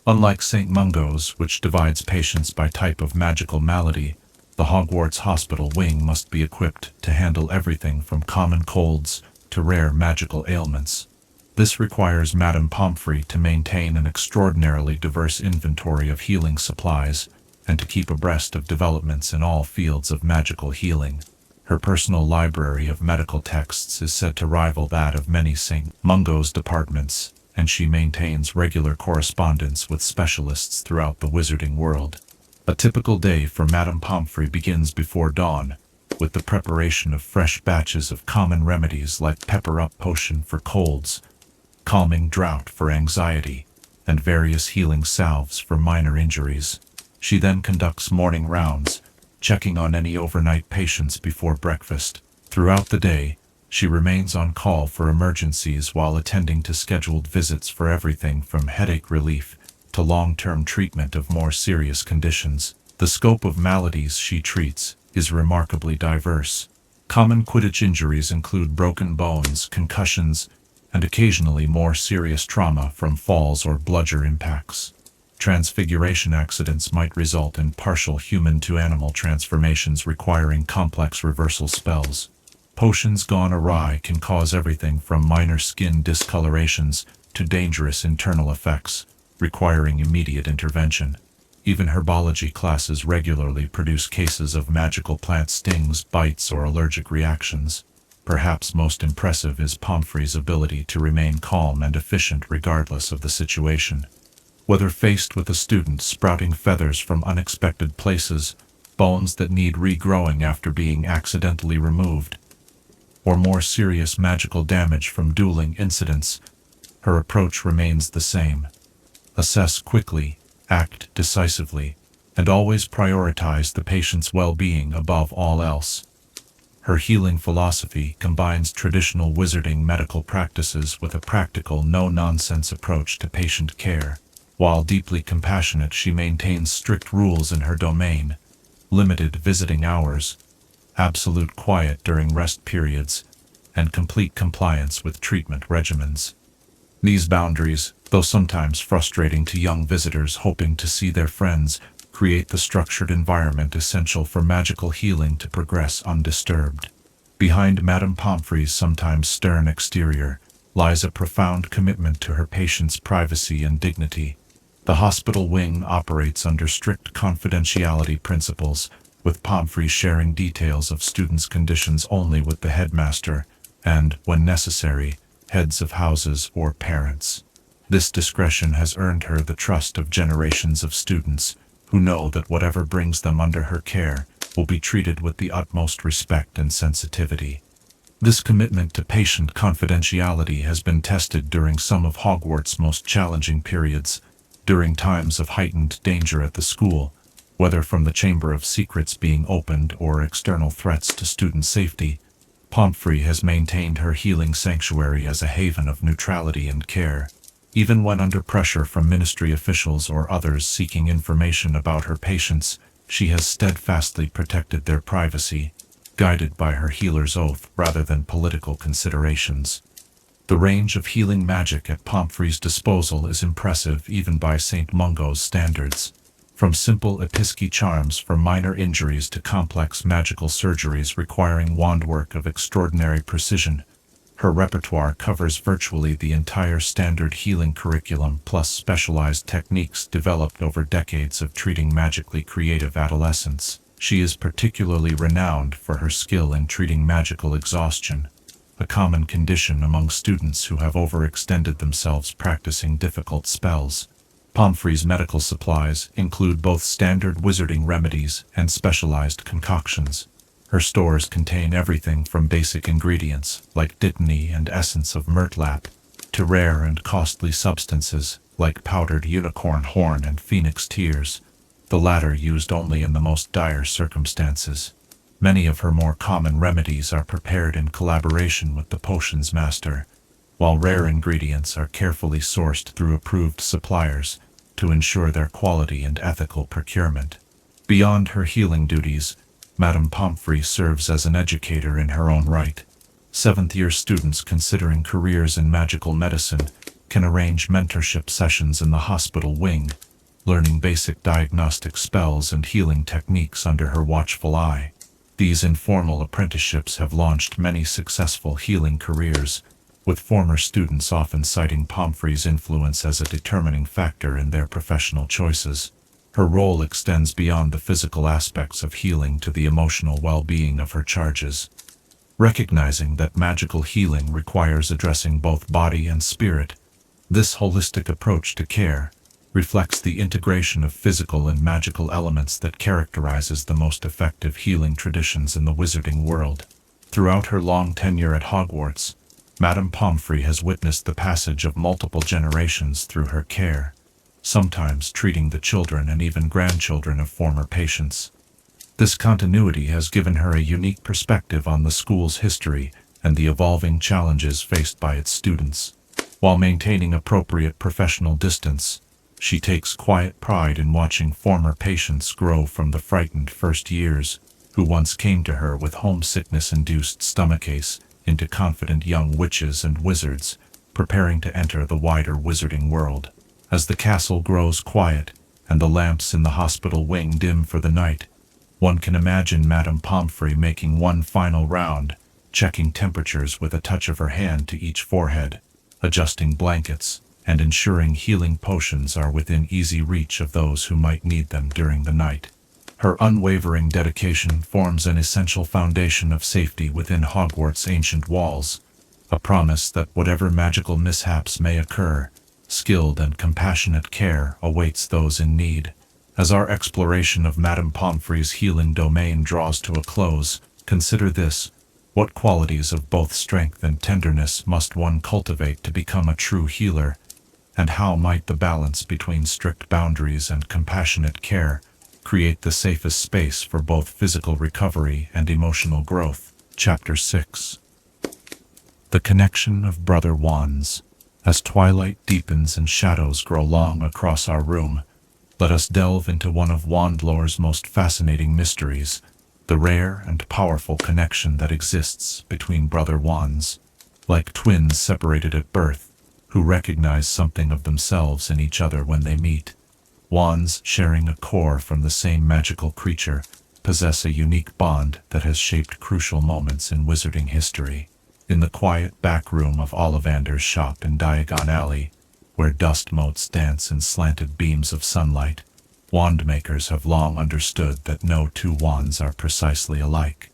Unlike St. Mungo's, which divides patients by type of magical malady, the Hogwarts Hospital wing must be equipped to handle everything from common colds to rare magical ailments. This requires Madame Pomfrey to maintain an extraordinarily diverse inventory of healing supplies and to keep abreast of developments in all fields of magical healing. Her personal library of medical texts is said to rival that of many St. Mungo's departments, and she maintains regular correspondence with specialists throughout the wizarding world. A typical day for Madame Pomfrey begins before dawn, with the preparation of fresh batches of common remedies like pepper-up potion for colds, calming draught for anxiety, and various healing salves for minor injuries. She then conducts morning rounds, checking on any overnight patients before breakfast. Throughout the day, she remains on call for emergencies while attending to scheduled visits for everything from headache relief to long-term treatment of more serious conditions. The scope of maladies she treats is remarkably diverse. Common Quidditch injuries include broken bones, concussions, and occasionally more serious trauma from falls or bludger impacts. Transfiguration accidents might result in partial human-to-animal transformations requiring complex reversal spells. Potions gone awry can cause everything from minor skin discolorations to dangerous internal effects, requiring immediate intervention. Even herbology classes regularly produce cases of magical plant stings, bites, or allergic reactions. Perhaps most impressive is Pomfrey's ability to remain calm and efficient regardless of the situation. Whether faced with a student sprouting feathers from unexpected places, bones that need regrowing after being accidentally removed, or more serious magical damage from dueling incidents, her approach remains the same. Assess quickly, act decisively, and always prioritize the patient's well-being above all else. Her healing philosophy combines traditional wizarding medical practices with a practical, no-nonsense approach to patient care. While deeply compassionate, she maintains strict rules in her domain: limited visiting hours, absolute quiet during rest periods, and complete compliance with treatment regimens. These boundaries, though sometimes frustrating to young visitors hoping to see their friends, create the structured environment essential for magical healing to progress undisturbed. Behind Madame Pomfrey's sometimes stern exterior lies a profound commitment to her patients' privacy and dignity. The hospital wing operates under strict confidentiality principles, with Pomfrey sharing details of students' conditions only with the headmaster and, when necessary, heads of houses or parents. This discretion has earned her the trust of generations of students, who know that whatever brings them under her care will be treated with the utmost respect and sensitivity. This commitment to patient confidentiality has been tested during some of Hogwarts' most challenging periods. During times of heightened danger at the school, whether from the Chamber of Secrets being opened or external threats to student safety, Pomfrey has maintained her healing sanctuary as a haven of neutrality and care. Even when under pressure from ministry officials or others seeking information about her patients, she has steadfastly protected their privacy, guided by her healer's oath rather than political considerations. The range of healing magic at Pomfrey's disposal is impressive even by St. Mungo's standards. From simple episci charms for minor injuries to complex magical surgeries requiring wandwork of extraordinary precision, her repertoire covers virtually the entire standard healing curriculum plus specialized techniques developed over decades of treating magically creative adolescents. She is particularly renowned for her skill in treating magical exhaustion, a common condition among students who have overextended themselves practicing difficult spells. Pomfrey's medical supplies include both standard wizarding remedies and specialized concoctions. Her stores contain everything from basic ingredients, like dittany and essence of myrtlap, to rare and costly substances, like powdered unicorn horn and phoenix tears, the latter used only in the most dire circumstances. Many of her more common remedies are prepared in collaboration with the potions master, while rare ingredients are carefully sourced through approved suppliers to ensure their quality and ethical procurement. Beyond her healing duties, Madame Pomfrey serves as an educator in her own right. Seventh-year students considering careers in magical medicine can arrange mentorship sessions in the hospital wing, learning basic diagnostic spells and healing techniques under her watchful eye. These informal apprenticeships have launched many successful healing careers, with former students often citing Pomfrey's influence as a determining factor in their professional choices. Her role extends beyond the physical aspects of healing to the emotional well-being of her charges. Recognizing that magical healing requires addressing both body and spirit, this holistic approach to care reflects the integration of physical and magical elements that characterizes the most effective healing traditions in the wizarding world. Throughout her long tenure at Hogwarts, Madame Pomfrey has witnessed the passage of multiple generations through her care, sometimes treating the children and even grandchildren of former patients. This continuity has given her a unique perspective on the school's history and the evolving challenges faced by its students. While maintaining appropriate professional distance, she takes quiet pride in watching former patients grow from the frightened first years, who once came to her with homesickness-induced stomachaches, into confident young witches and wizards, preparing to enter the wider wizarding world. As the castle grows quiet, and the lamps in the hospital wing dim for the night, one can imagine Madame Pomfrey making one final round, checking temperatures with a touch of her hand to each forehead, adjusting blankets, and ensuring healing potions are within easy reach of those who might need them during the night. Her unwavering dedication forms an essential foundation of safety within Hogwarts' ancient walls, a promise that whatever magical mishaps may occur, skilled and compassionate care awaits those in need. As our exploration of Madame Pomfrey's healing domain draws to a close, consider this: what qualities of both strength and tenderness must one cultivate to become a true healer, and how might the balance between strict boundaries and compassionate care create the safest space for both physical recovery and emotional growth? Chapter 6. The Connection of Brother Wands. As twilight deepens and shadows grow long across our room, let us delve into one of Wandlore's most fascinating mysteries, the rare and powerful connection that exists between brother wands, like twins separated at birth, who recognize something of themselves in each other when they meet. Wands sharing a core from the same magical creature possess a unique bond that has shaped crucial moments in wizarding history. In the quiet back room of Ollivander's shop in Diagon Alley, where dust motes dance in slanted beams of sunlight, wand makers have long understood that no two wands are precisely alike.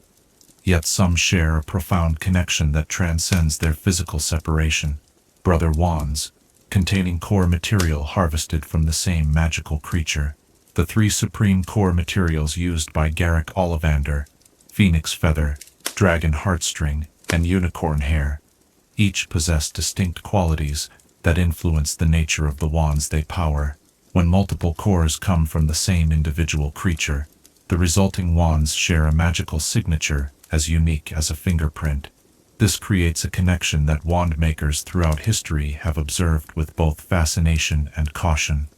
Yet some share a profound connection that transcends their physical separation. Brother wands, containing core material harvested from the same magical creature. The three supreme core materials used by Garrick Ollivander: phoenix feather, dragon heartstring, and unicorn hair, each possess distinct qualities that influence the nature of the wands they power. When multiple cores come from the same individual creature, the resulting wands share a magical signature as unique as a fingerprint. This creates a connection that wand makers throughout history have observed with both fascination and caution.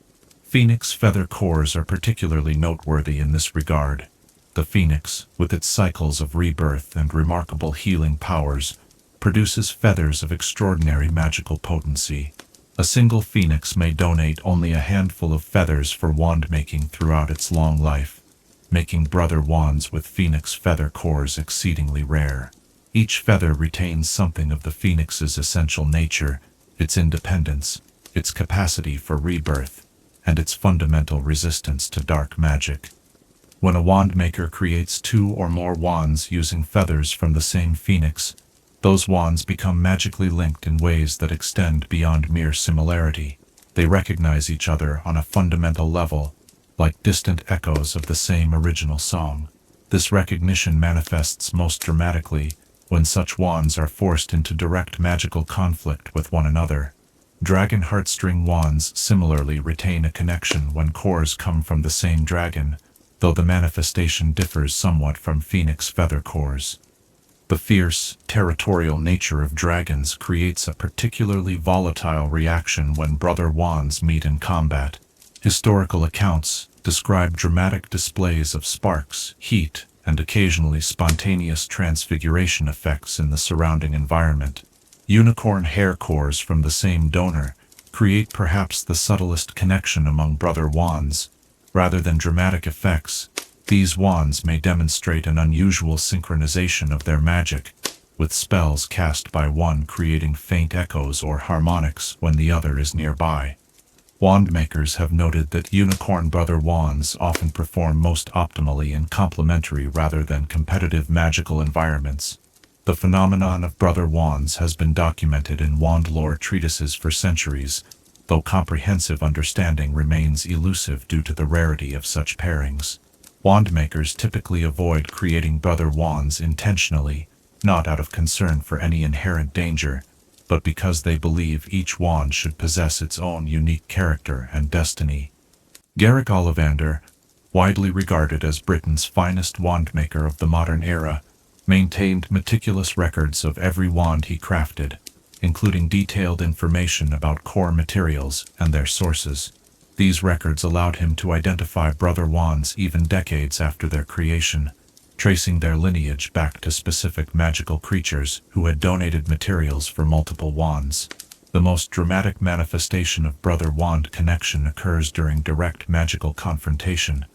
Phoenix feather cores are particularly noteworthy in this regard. The phoenix, with its cycles of rebirth and remarkable healing powers, produces feathers of extraordinary magical potency. A single phoenix may donate only a handful of feathers for wand making throughout its long life, making brother wands with phoenix feather cores exceedingly rare. Each feather retains something of the phoenix's essential nature, its independence, its capacity for rebirth, and its fundamental resistance to dark magic. When a wand maker creates two or more wands using feathers from the same phoenix, those wands become magically linked in ways that extend beyond mere similarity. They recognize each other on a fundamental level, like distant echoes of the same original song. This recognition manifests most dramatically when such wands are forced into direct magical conflict with one another. Dragon heartstring wands similarly retain a connection when cores come from the same dragon, though the manifestation differs somewhat from phoenix feather cores. The fierce, territorial nature of dragons creates a particularly volatile reaction when brother wands meet in combat. Historical accounts describe dramatic displays of sparks, heat, and occasionally spontaneous transfiguration effects in the surrounding environment. Unicorn hair cores from the same donor create perhaps the subtlest connection among brother wands. Rather than dramatic effects, these wands may demonstrate an unusual synchronization of their magic, with spells cast by one creating faint echoes or harmonics when the other is nearby. Wand makers have noted that unicorn brother wands often perform most optimally in complementary rather than competitive magical environments. The phenomenon of brother wands has been documented in wand lore treatises for centuries, though comprehensive understanding remains elusive due to the rarity of such pairings. Wand makers typically avoid creating brother wands intentionally, not out of concern for any inherent danger, but because they believe each wand should possess its own unique character and destiny. Garrick Ollivander, widely regarded as Britain's finest wand maker of the modern era, maintained meticulous records of every wand he crafted, including detailed information about core materials and their sources. These records allowed him to identify brother wands even decades after their creation, tracing their lineage back to specific magical creatures who had donated materials for multiple wands. The most dramatic manifestation of brother wand connection occurs during direct magical confrontation.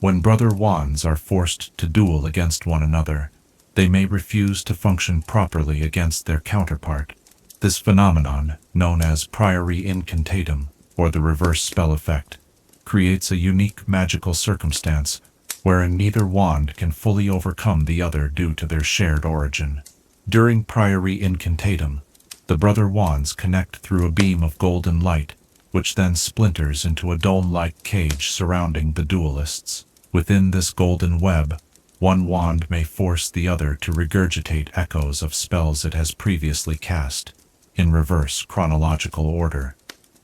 When brother wands are forced to duel against one another, they may refuse to function properly against their counterpart. This phenomenon, known as Priori Incantatem, or the reverse spell effect, creates a unique magical circumstance wherein neither wand can fully overcome the other due to their shared origin. During Priori Incantatem, the brother wands connect through a beam of golden light, which then splinters into a dome-like cage surrounding the duelists. Within this golden web, one wand may force the other to regurgitate echoes of spells it has previously cast, in reverse chronological order.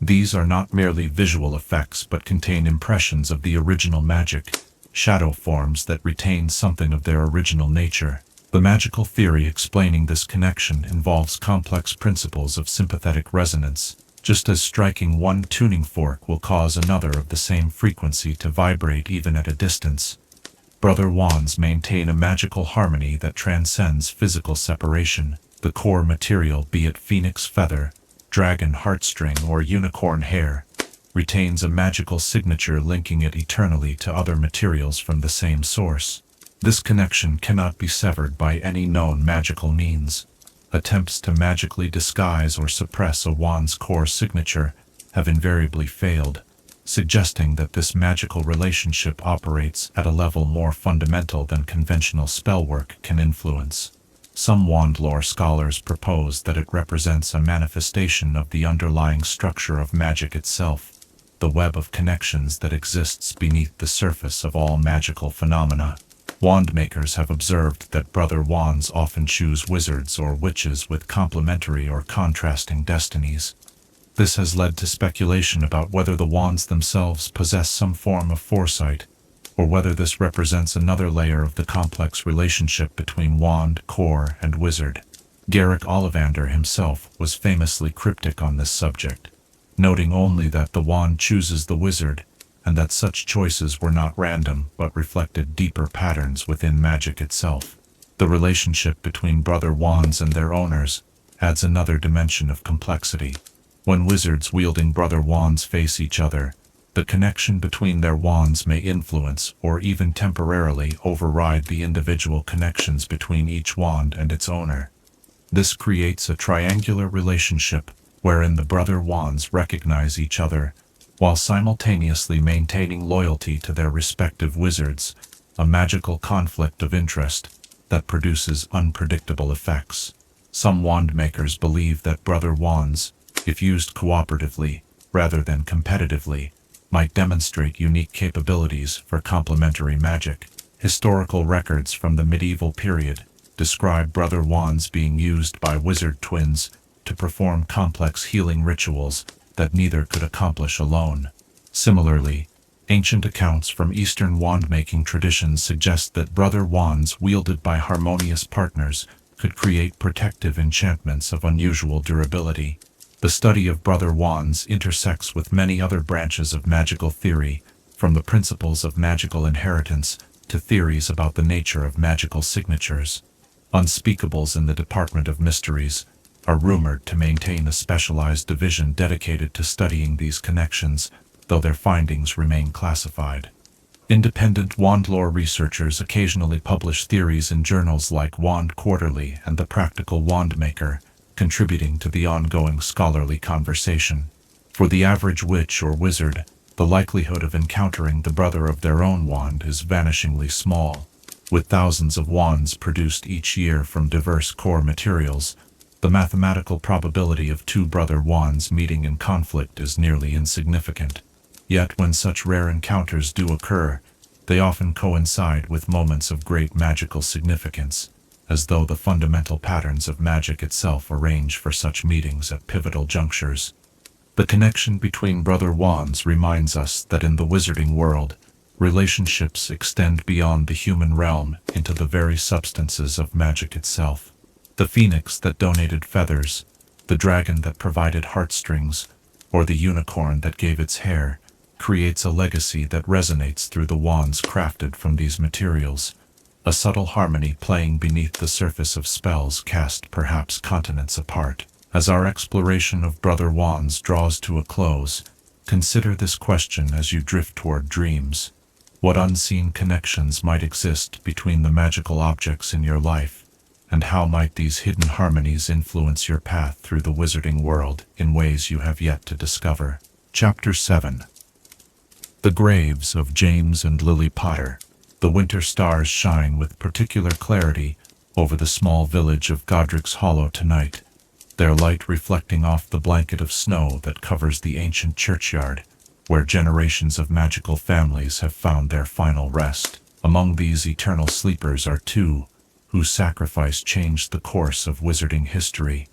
These are not merely visual effects but contain impressions of the original magic, shadow forms that retain something of their original nature. The magical theory explaining this connection involves complex principles of sympathetic resonance, just as striking one tuning fork will cause another of the same frequency to vibrate even at a distance. Brother wands maintain a magical harmony that transcends physical separation. The core material, be it phoenix feather, dragon heartstring, or unicorn hair, retains a magical signature linking it eternally to other materials from the same source. This connection cannot be severed by any known magical means. Attempts to magically disguise or suppress a wand's core signature have invariably failed, suggesting that this magical relationship operates at a level more fundamental than conventional spellwork can influence. Some wand lore scholars propose that it represents a manifestation of the underlying structure of magic itself, the web of connections that exists beneath the surface of all magical phenomena. Wand makers have observed that brother wands often choose wizards or witches with complementary or contrasting destinies. This has led to speculation about whether the wands themselves possess some form of foresight, or whether this represents another layer of the complex relationship between wand, core, and wizard. Garrick Ollivander himself was famously cryptic on this subject, noting only that the wand chooses the wizard, and that such choices were not random but reflected deeper patterns within magic itself. The relationship between brother wands and their owners adds another dimension of complexity. When wizards wielding brother wands face each other, the connection between their wands may influence or even temporarily override the individual connections between each wand and its owner. This creates a triangular relationship wherein the brother wands recognize each other while simultaneously maintaining loyalty to their respective wizards, a magical conflict of interest that produces unpredictable effects. Some wand makers believe that brother wands, if used cooperatively rather than competitively, might demonstrate unique capabilities for complementary magic. Historical records from the medieval period describe brother wands being used by wizard twins to perform complex healing rituals that neither could accomplish alone. Similarly, ancient accounts from Eastern wand-making traditions suggest that brother wands wielded by harmonious partners could create protective enchantments of unusual durability. The study of brother wands intersects with many other branches of magical theory, from the principles of magical inheritance to theories about the nature of magical signatures. Unspeakables in the Department of Mysteries are rumored to maintain a specialized division dedicated to studying these connections, though their findings remain classified. Independent wand lore researchers occasionally publish theories in journals like Wand Quarterly and The Practical Wandmaker, contributing to the ongoing scholarly conversation. For the average witch or wizard, the likelihood of encountering the brother of their own wand is vanishingly small. With thousands of wands produced each year from diverse core materials, the mathematical probability of two brother wands meeting in conflict is nearly insignificant. Yet when such rare encounters do occur, they often coincide with moments of great magical significance, as though the fundamental patterns of magic itself arrange for such meetings at pivotal junctures. The connection between brother wands reminds us that in the wizarding world, relationships extend beyond the human realm into the very substances of magic itself. The phoenix that donated feathers, the dragon that provided heartstrings, or the unicorn that gave its hair, creates a legacy that resonates through the wands crafted from these materials, a subtle harmony playing beneath the surface of spells cast perhaps continents apart. As our exploration of brother wands draws to a close, consider this question as you drift toward dreams. What unseen connections might exist between the magical objects in your life, and how might these hidden harmonies influence your path through the wizarding world in ways you have yet to discover? Chapter 7. The Graves of James and Lily Potter. The winter stars shine with particular clarity over the small village of Godric's Hollow tonight, their light reflecting off the blanket of snow that covers the ancient churchyard, where generations of magical families have found their final rest. Among these eternal sleepers are two, whose sacrifice changed the course of wizarding history: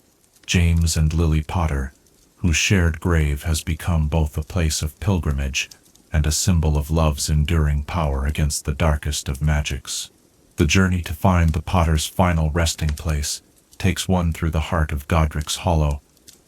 James and Lily Potter, whose shared grave has become both a place of pilgrimage and a symbol of love's enduring power against the darkest of magics. The journey to find the Potter's final resting place takes one through the heart of Godric's Hollow,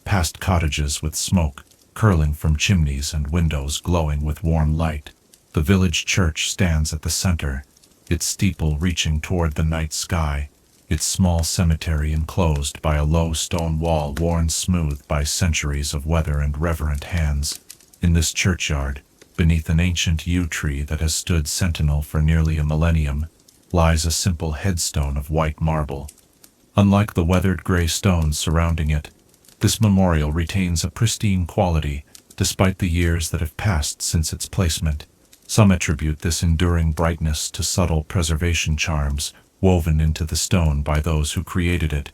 past cottages with smoke curling from chimneys and windows glowing with warm light. The village church stands at the center, its steeple reaching toward the night sky, its small cemetery enclosed by a low stone wall worn smooth by centuries of weather and reverent hands. In this churchyard, beneath an ancient yew tree that has stood sentinel for nearly a millennium, lies a simple headstone of white marble. Unlike the weathered gray stones surrounding it, this memorial retains a pristine quality despite the years that have passed since its placement. Some attribute this enduring brightness to subtle preservation charms woven into the stone by those who created it.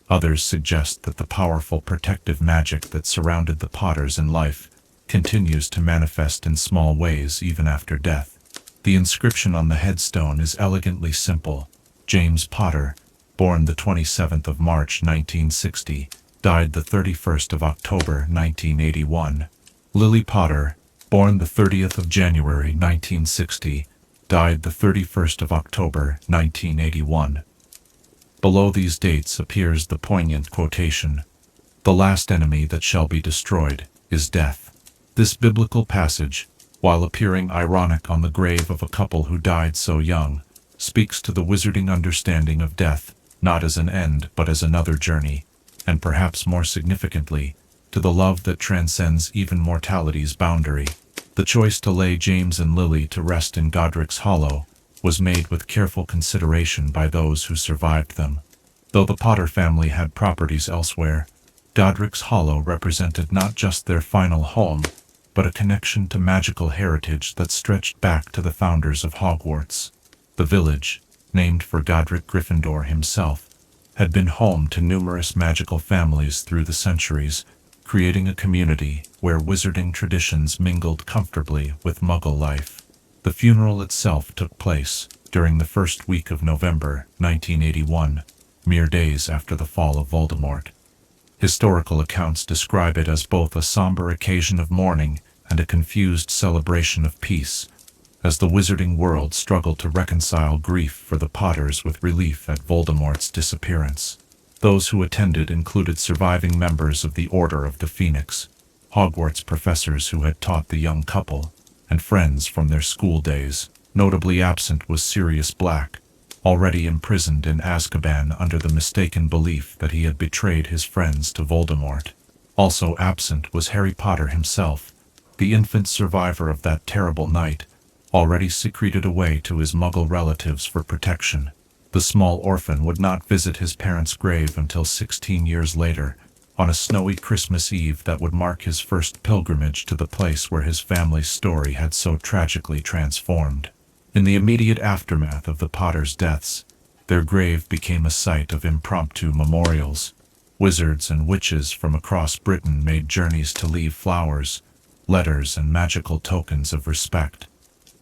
Others suggest that the powerful protective magic that surrounded the Potters in life continues to manifest in small ways even after death. The inscription on the headstone is elegantly simple: James Potter, born the 27th of March 1960, died the 31st of October 1981. Lily Potter, born the 30th of January 1960, died the 31st of October 1981. Below these dates appears the poignant quotation: "The last enemy that shall be destroyed is death." This biblical passage, while appearing ironic on the grave of a couple who died so young, speaks to the wizarding understanding of death, not as an end but as another journey, and perhaps more significantly, to the love that transcends even mortality's boundary. The choice to lay James and Lily to rest in Godric's Hollow was made with careful consideration by those who survived them. Though the Potter family had properties elsewhere, Godric's Hollow represented not just their final home, but a connection to magical heritage that stretched back to the founders of Hogwarts. The village, named for Godric Gryffindor himself, had been home to numerous magical families through the centuries, creating a community where wizarding traditions mingled comfortably with Muggle life. The funeral itself took place during the first week of November 1981, mere days after the fall of Voldemort. Historical accounts describe it as both a somber occasion of mourning and a confused celebration of peace, as the wizarding world struggled to reconcile grief for the Potters with relief at Voldemort's disappearance. Those who attended included surviving members of the Order of the Phoenix, Hogwarts professors who had taught the young couple, and friends from their school days. Notably absent was Sirius Black, already imprisoned in Azkaban under the mistaken belief that he had betrayed his friends to Voldemort. Also absent was Harry Potter himself, the infant survivor of that terrible night, already secreted away to his Muggle relatives for protection. The small orphan would not visit his parents' grave until 16 years later, on a snowy Christmas Eve that would mark his first pilgrimage to the place where his family's story had so tragically transformed. In the immediate aftermath of the Potters' deaths, their grave became a site of impromptu memorials. Wizards and witches from across Britain made journeys to leave flowers, letters, and magical tokens of respect.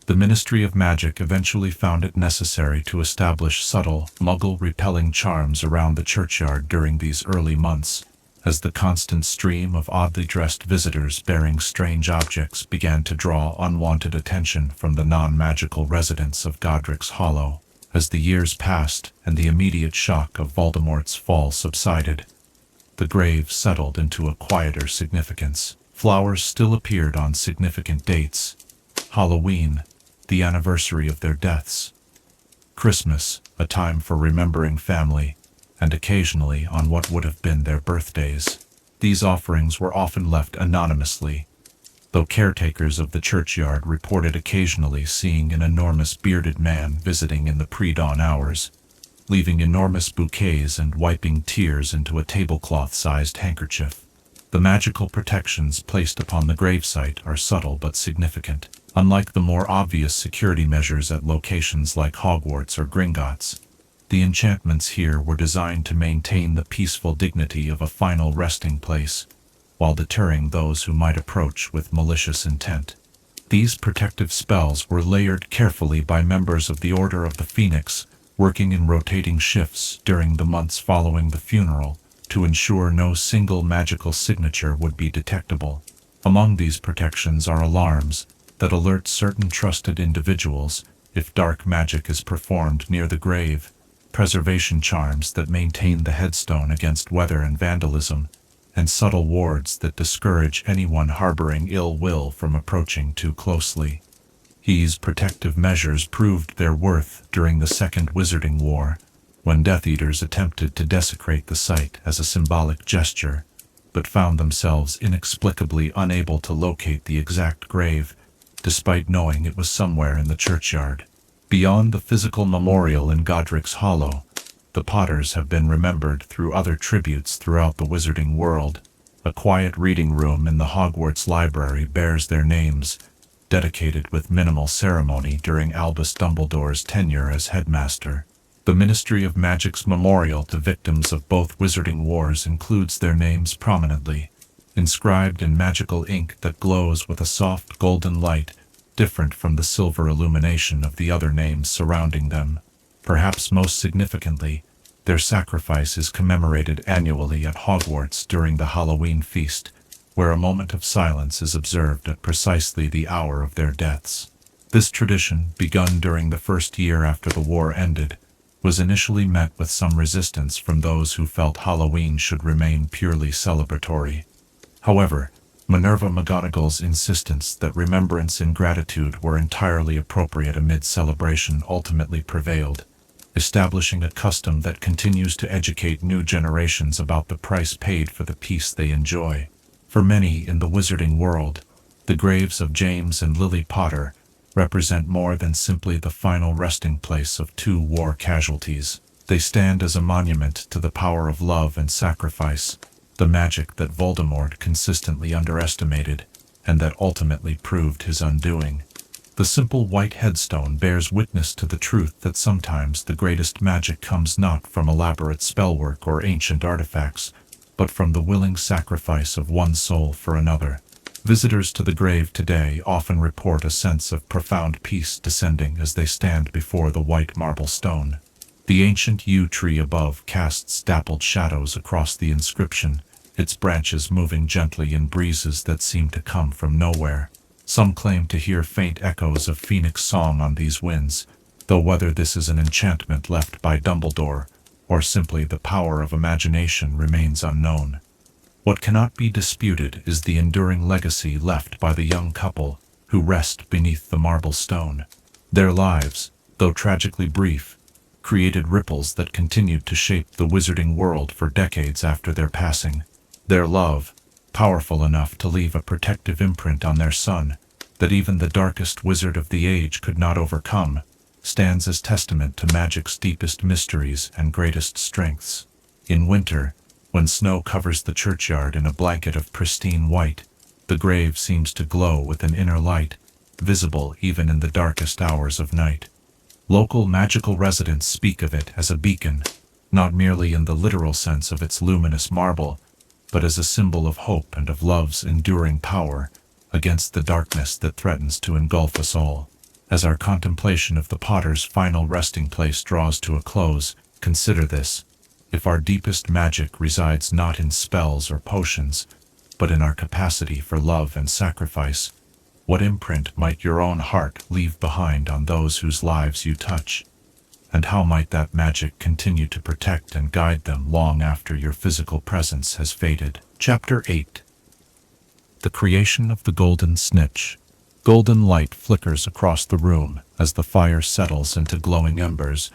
The Ministry of Magic eventually found it necessary to establish subtle, Muggle-repelling charms around the churchyard during these early months, as the constant stream of oddly dressed visitors bearing strange objects began to draw unwanted attention from the non-magical residents of Godric's Hollow. As the years passed and the immediate shock of Voldemort's fall subsided, the grave settled into a quieter significance. Flowers still appeared on significant dates: Halloween, the anniversary of their deaths; Christmas, a time for remembering family; and occasionally on what would have been their birthdays. These offerings were often left anonymously, though caretakers of the churchyard reported occasionally seeing an enormous bearded man visiting in the pre-dawn hours, leaving enormous bouquets and wiping tears into a tablecloth-sized handkerchief. The magical protections placed upon the gravesite are subtle but significant. Unlike the more obvious security measures at locations like Hogwarts or Gringotts, The enchantments here were designed to maintain the peaceful dignity of a final resting place, while deterring those who might approach with malicious intent. These protective spells were layered carefully by members of the Order of the Phoenix, working in rotating shifts during the months following the funeral, to ensure no single magical signature would be detectable. Among these protections are alarms that alert certain trusted individuals if dark magic is performed near the grave, preservation charms that maintain the headstone against weather and vandalism, and subtle wards that discourage anyone harboring ill will from approaching too closely. These protective measures proved their worth during the Second Wizarding War, when Death Eaters attempted to desecrate the site as a symbolic gesture, but found themselves inexplicably unable to locate the exact grave, despite knowing it was somewhere in the churchyard. Beyond the physical memorial in Godric's Hollow, the Potters have been remembered through other tributes throughout the wizarding world. A quiet reading room in the Hogwarts library bears their names, dedicated with minimal ceremony during Albus Dumbledore's tenure as headmaster. The Ministry of Magic's memorial to victims of both wizarding wars includes their names prominently, inscribed in magical ink that glows with a soft golden light, different from the silver illumination of the other names surrounding them. Perhaps most significantly, their sacrifice is commemorated annually at Hogwarts during the Halloween feast, where a moment of silence is observed at precisely the hour of their deaths. This tradition, begun during the first year after the war ended, was initially met with some resistance from those who felt Halloween should remain purely celebratory. However, Minerva McGonagall's insistence that remembrance and gratitude were entirely appropriate amid celebration ultimately prevailed, establishing a custom that continues to educate new generations about the price paid for the peace they enjoy. For many in the wizarding world, the graves of James and Lily Potter represent more than simply the final resting place of two war casualties. They stand as a monument to the power of love and sacrifice, the magic that Voldemort consistently underestimated, and that ultimately proved his undoing. The simple white headstone bears witness to the truth that sometimes the greatest magic comes not from elaborate spellwork or ancient artifacts, but from the willing sacrifice of one soul for another. Visitors to the grave today often report a sense of profound peace descending as they stand before the white marble stone. The ancient yew tree above casts dappled shadows across the inscription, its branches moving gently in breezes that seem to come from nowhere. Some claim to hear faint echoes of Phoenix song on these winds, though whether this is an enchantment left by Dumbledore, or simply the power of imagination remains unknown. What cannot be disputed is the enduring legacy left by the young couple who rest beneath the marble stone. Their lives, though tragically brief, created ripples that continued to shape the wizarding world for decades after their passing. Their love, powerful enough to leave a protective imprint on their son that even the darkest wizard of the age could not overcome, stands as testament to magic's deepest mysteries and greatest strengths. In winter, when snow covers the churchyard in a blanket of pristine white, the grave seems to glow with an inner light, visible even in the darkest hours of night. Local magical residents speak of it as a beacon, not merely in the literal sense of its luminous marble, but as a symbol of hope and of love's enduring power against the darkness that threatens to engulf us all. As our contemplation of the Potter's final resting place draws to a close, consider this: if our deepest magic resides not in spells or potions, but in our capacity for love and sacrifice, what imprint might your own heart leave behind on those whose lives you touch? And how might that magic continue to protect and guide them long after your physical presence has faded? Chapter 8. The Creation of the Golden Snitch. Golden light flickers across the room as the fire settles into glowing embers,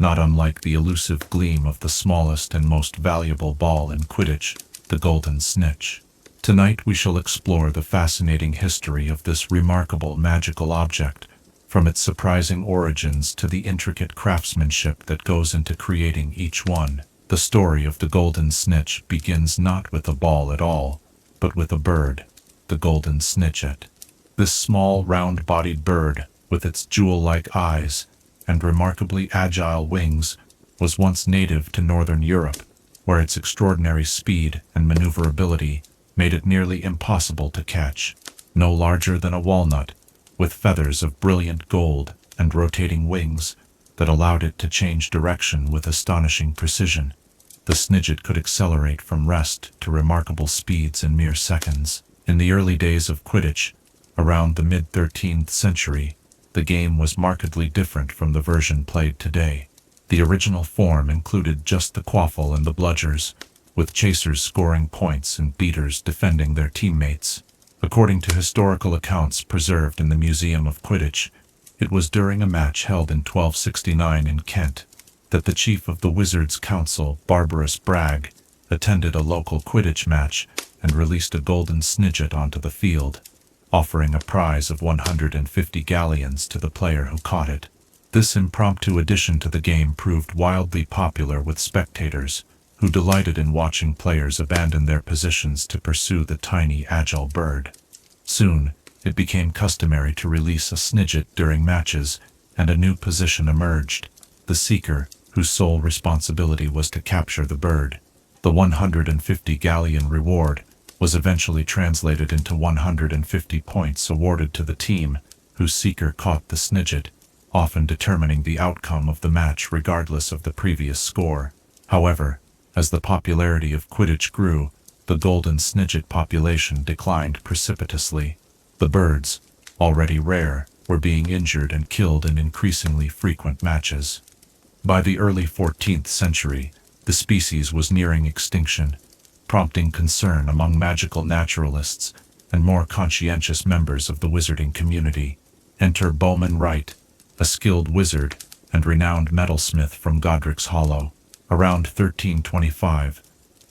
not unlike the elusive gleam of the smallest and most valuable ball in Quidditch, the Golden Snitch. Tonight we shall explore the fascinating history of this remarkable magical object, from its surprising origins to the intricate craftsmanship that goes into creating each one. The story of the Golden Snitch begins not with a ball at all, but with a bird, the Golden Snitchet. This small, round-bodied bird, with its jewel-like eyes and remarkably agile wings, was once native to northern Europe, where its extraordinary speed and maneuverability made it nearly impossible to catch. No larger than a walnut, with feathers of brilliant gold and rotating wings that allowed it to change direction with astonishing precision, the Snidget could accelerate from rest to remarkable speeds in mere seconds. In the early days of Quidditch, around the mid-13th century, the game was markedly different from the version played today. The original form included just the quaffle and the bludgers, with chasers scoring points and beaters defending their teammates. According to historical accounts preserved in the Museum of Quidditch, it was during a match held in 1269 in Kent that the chief of the Wizards' Council, Barbarous Bragg, attended a local Quidditch match and released a golden Snidget onto the field, offering a prize of 150 galleons to the player who caught it. This impromptu addition to the game proved wildly popular with spectators, who delighted in watching players abandon their positions to pursue the tiny, agile bird. Soon, it became customary to release a Snidget during matches, and a new position emerged: the Seeker, whose sole responsibility was to capture the bird. The 150 galleon reward was eventually translated into 150 points awarded to the team whose Seeker caught the Snidget, often determining the outcome of the match regardless of the previous score. However, as the popularity of Quidditch grew, the golden Snidget population declined precipitously. The birds, already rare, were being injured and killed in increasingly frequent matches. By the early 14th century, the species was nearing extinction, prompting concern among magical naturalists and more conscientious members of the wizarding community. Enter Bowman Wright, a skilled wizard and renowned metalsmith from Godric's Hollow. Around 1325,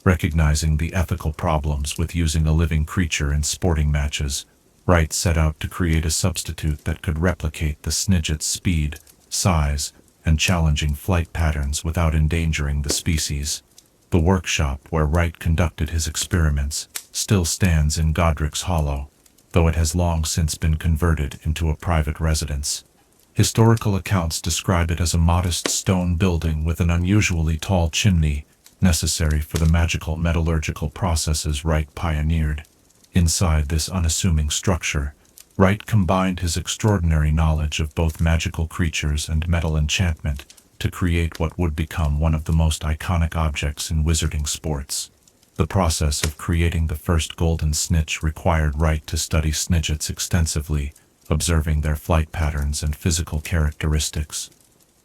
recognizing the ethical problems with using a living creature in sporting matches, Wright set out to create a substitute that could replicate the Snidget's speed, size, and challenging flight patterns without endangering the species. The workshop where Wright conducted his experiments still stands in Godric's Hollow, though it has long since been converted into a private residence. Historical accounts describe it as a modest stone building with an unusually tall chimney, necessary for the magical metallurgical processes Wright pioneered. Inside this unassuming structure, Wright combined his extraordinary knowledge of both magical creatures and metal enchantment to create what would become one of the most iconic objects in wizarding sports. The process of creating the first golden snitch required Wright to study Snidgets extensively, observing their flight patterns and physical characteristics.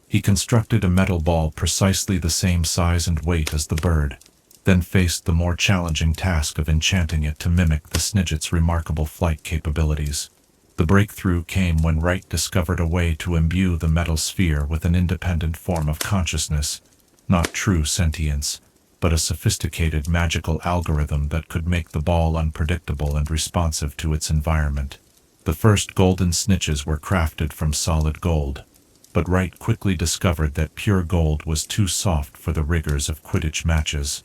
He constructed a metal ball precisely the same size and weight as the bird, then faced the more challenging task of enchanting it to mimic the Snidget's remarkable flight capabilities. The breakthrough came when Wright discovered a way to imbue the metal sphere with an independent form of consciousness, not true sentience, but a sophisticated magical algorithm that could make the ball unpredictable and responsive to its environment. The first golden snitches were crafted from solid gold, but Wright quickly discovered that pure gold was too soft for the rigors of Quidditch matches.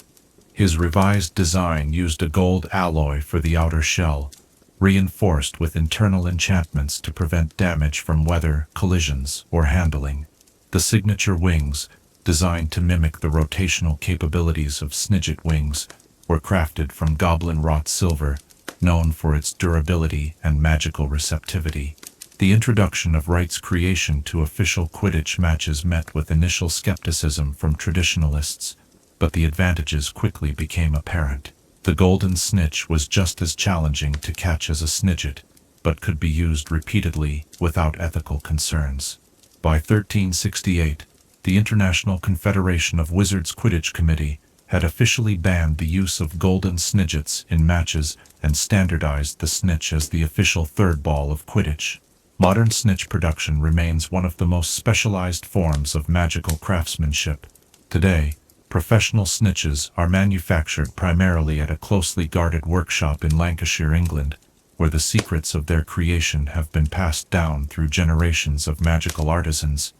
His revised design used a gold alloy for the outer shell, reinforced with internal enchantments to prevent damage from weather, collisions, or handling. The signature wings, designed to mimic the rotational capabilities of Snidget wings, were crafted from goblin-wrought silver, known for its durability and magical receptivity. The introduction of Wright's creation to official Quidditch matches met with initial skepticism from traditionalists, but the advantages quickly became apparent. The golden snitch was just as challenging to catch as a Snidget, but could be used repeatedly without ethical concerns. By 1368, the International Confederation of Wizards Quidditch Committee had officially banned the use of golden Snidgets in matches and standardized the snitch as the official third ball of Quidditch. Modern snitch production remains one of the most specialized forms of magical craftsmanship. Today, professional snitches are manufactured primarily at a closely guarded workshop in Lancashire, England, where the secrets of their creation have been passed down through generations of magical artisans.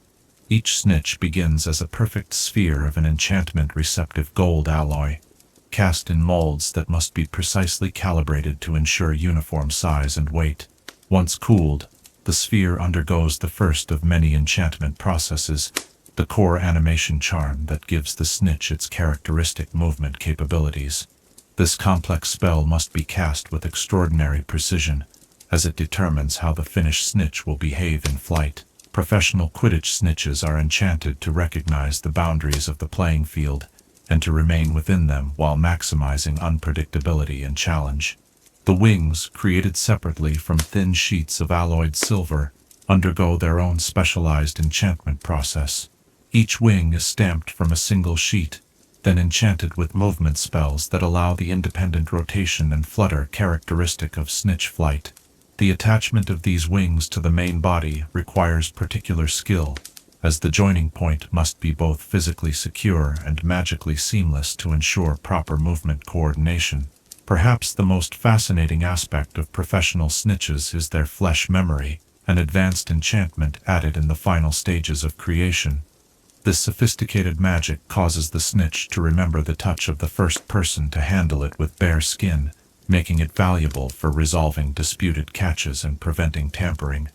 Each snitch begins as a perfect sphere of an enchantment-receptive gold alloy, cast in molds that must be precisely calibrated to ensure uniform size and weight. Once cooled, the sphere undergoes the first of many enchantment processes, the core animation charm that gives the snitch its characteristic movement capabilities. This complex spell must be cast with extraordinary precision, as it determines how the finished snitch will behave in flight. Professional Quidditch snitches are enchanted to recognize the boundaries of the playing field and to remain within them while maximizing unpredictability and challenge. The wings, created separately from thin sheets of alloyed silver, undergo their own specialized enchantment process. Each wing is stamped from a single sheet, then enchanted with movement spells that allow the independent rotation and flutter characteristic of snitch flight. The attachment of these wings to the main body requires particular skill, as the joining point must be both physically secure and magically seamless to ensure proper movement coordination. Perhaps the most fascinating aspect of professional snitches is their flesh memory, an advanced enchantment added in the final stages of creation. This sophisticated magic causes the snitch to remember the touch of the first person to handle it with bare skin, making it valuable for resolving disputed catches and preventing tampering.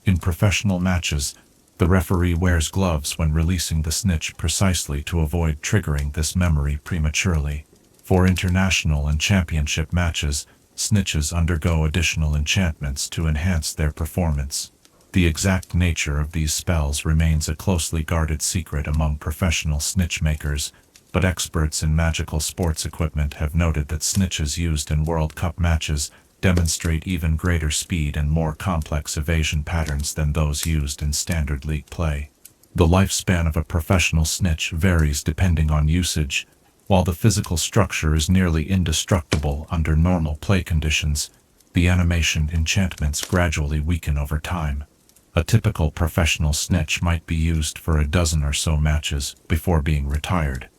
In professional matches, the referee wears gloves when releasing the snitch precisely to avoid triggering this memory prematurely. For international and championship matches, snitches undergo additional enchantments to enhance their performance. The exact nature of these spells remains a closely guarded secret among professional snitch makers, but experts in magical sports equipment have noted that snitches used in World Cup matches demonstrate even greater speed and more complex evasion patterns than those used in standard league play. The lifespan of a professional snitch varies depending on usage. While the physical structure is nearly indestructible under normal play conditions, the animation enchantments gradually weaken over time. A typical professional snitch might be used for a dozen or so matches before being retired.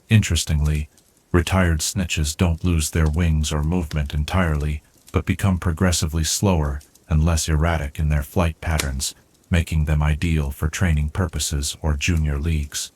Interestingly, retired snitches don't lose their wings or movement entirely, but become progressively slower and less erratic in their flight patterns, making them ideal for training purposes or junior leagues.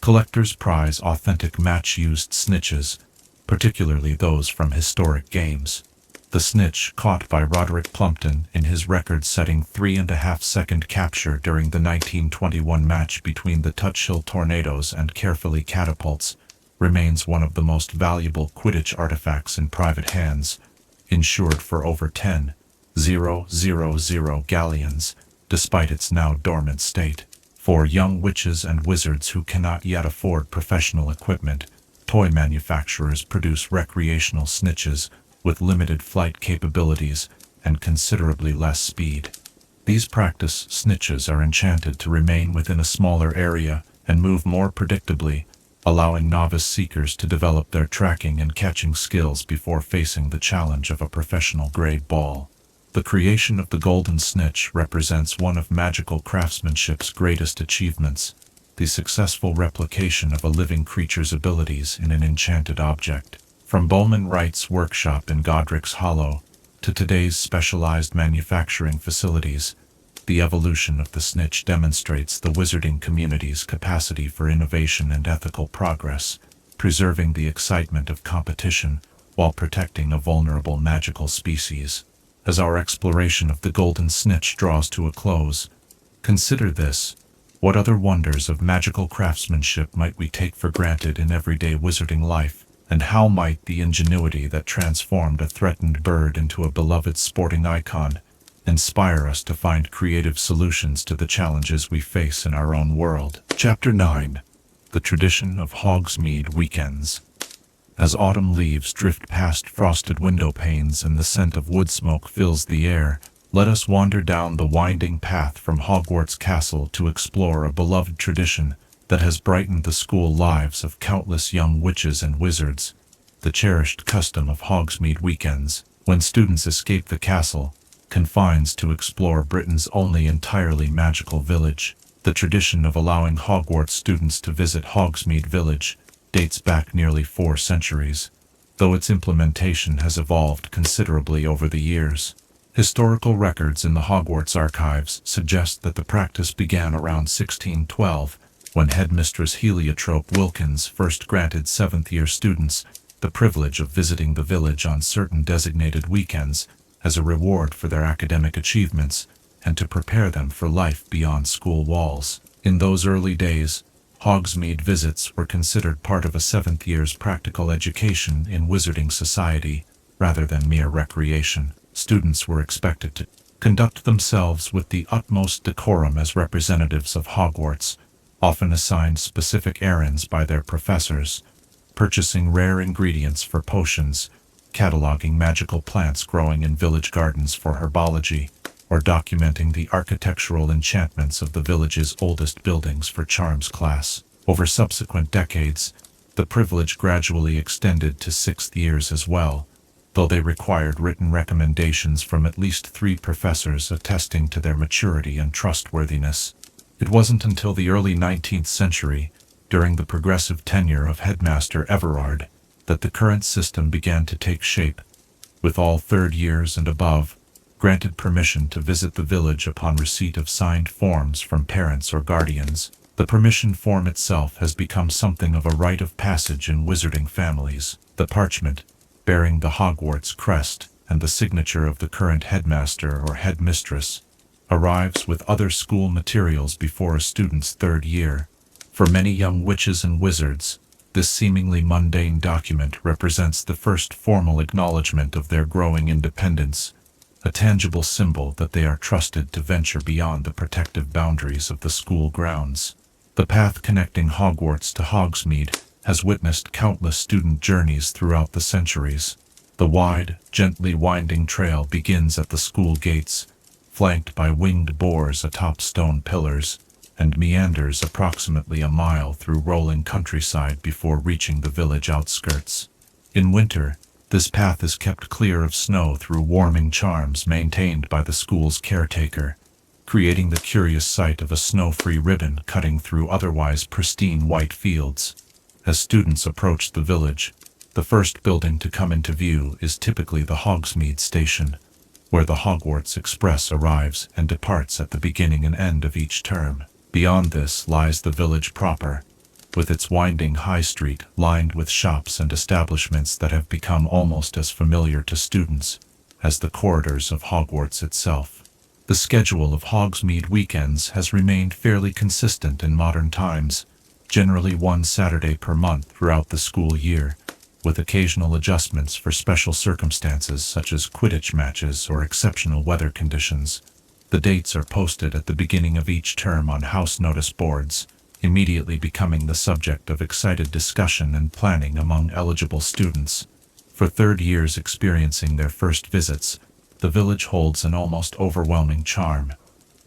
Collectors prize authentic match-used snitches, particularly those from historic games. The snitch caught by Roderick Plumpton in his record-setting 3.5-second capture during the 1921 match between the Tutshill Tornadoes and Carefully Catapults remains one of the most valuable Quidditch artifacts in private hands, insured for over 10,000 galleons, despite its now dormant state. For young witches and wizards who cannot yet afford professional equipment, toy manufacturers produce recreational snitches with limited flight capabilities and considerably less speed. These practice snitches are enchanted to remain within a smaller area and move more predictably, allowing novice seekers to develop their tracking and catching skills before facing the challenge of a professional grade ball. The creation of the Golden Snitch represents one of magical craftsmanship's greatest achievements, the successful replication of a living creature's abilities in an enchanted object. From Bowman Wright's workshop in Godric's Hollow to today's specialized manufacturing facilities, the evolution of the snitch demonstrates the wizarding community's capacity for innovation and ethical progress, preserving the excitement of competition while protecting a vulnerable magical species. As our exploration of the Golden Snitch draws to a close, consider this: what other wonders of magical craftsmanship might we take for granted in everyday wizarding life, and how might the ingenuity that transformed a threatened bird into a beloved sporting icon inspire us to find creative solutions to the challenges we face in our own world? Chapter 9. The Tradition of Hogsmeade Weekends. As autumn leaves drift past frosted window panes and the scent of wood smoke fills the air, let us wander down the winding path from Hogwarts Castle to explore a beloved tradition that has brightened the school lives of countless young witches and wizards. The cherished custom of Hogsmeade Weekends, when students escape the castle confines to explore Britain's only entirely magical village. The tradition of allowing Hogwarts students to visit Hogsmeade Village dates back nearly 4 centuries, though its implementation has evolved considerably over the years. Historical records in the Hogwarts archives suggest that the practice began around 1612, when Headmistress Heliotrope Wilkins first granted 7th-year students the privilege of visiting the village on certain designated weekends as a reward for their academic achievements and to prepare them for life beyond school walls. In those early days, Hogsmeade visits were considered part of a seventh year's practical education in wizarding society, rather than mere recreation. Students were expected to conduct themselves with the utmost decorum as representatives of Hogwarts, often assigned specific errands by their professors, purchasing rare ingredients for potions, cataloging magical plants growing in village gardens for herbology, or documenting the architectural enchantments of the village's oldest buildings for charms class. Over subsequent decades, the privilege gradually extended to sixth years as well, though they required written recommendations from at least 3 professors attesting to their maturity and trustworthiness. It wasn't until the early 19th century, during the progressive tenure of Headmaster Everard, that the current system began to take shape, with all third years and above granted permission to visit the village upon receipt of signed forms from parents or guardians. The permission form itself has become something of a rite of passage in wizarding families. The parchment, bearing the Hogwarts crest and the signature of the current headmaster or headmistress, arrives with other school materials before a student's third year. For many young witches and wizards, this seemingly mundane document represents the first formal acknowledgement of their growing independence, a tangible symbol that they are trusted to venture beyond the protective boundaries of the school grounds. The path connecting Hogwarts to Hogsmeade has witnessed countless student journeys throughout the centuries. The wide, gently winding trail begins at the school gates, flanked by winged boars atop stone pillars, and meanders approximately a mile through rolling countryside before reaching the village outskirts. In winter, this path is kept clear of snow through warming charms maintained by the school's caretaker, creating the curious sight of a snow-free ribbon cutting through otherwise pristine white fields. As students approach the village, the first building to come into view is typically the Hogsmeade station, where the Hogwarts Express arrives and departs at the beginning and end of each term. Beyond this lies the village proper, with its winding high street lined with shops and establishments that have become almost as familiar to students as the corridors of Hogwarts itself. The schedule of Hogsmeade weekends has remained fairly consistent in modern times, generally one Saturday per month throughout the school year, with occasional adjustments for special circumstances such as Quidditch matches or exceptional weather conditions. The dates are posted at the beginning of each term on house notice boards, immediately becoming the subject of excited discussion and planning among eligible students. For third years experiencing their first visits, the village holds an almost overwhelming charm.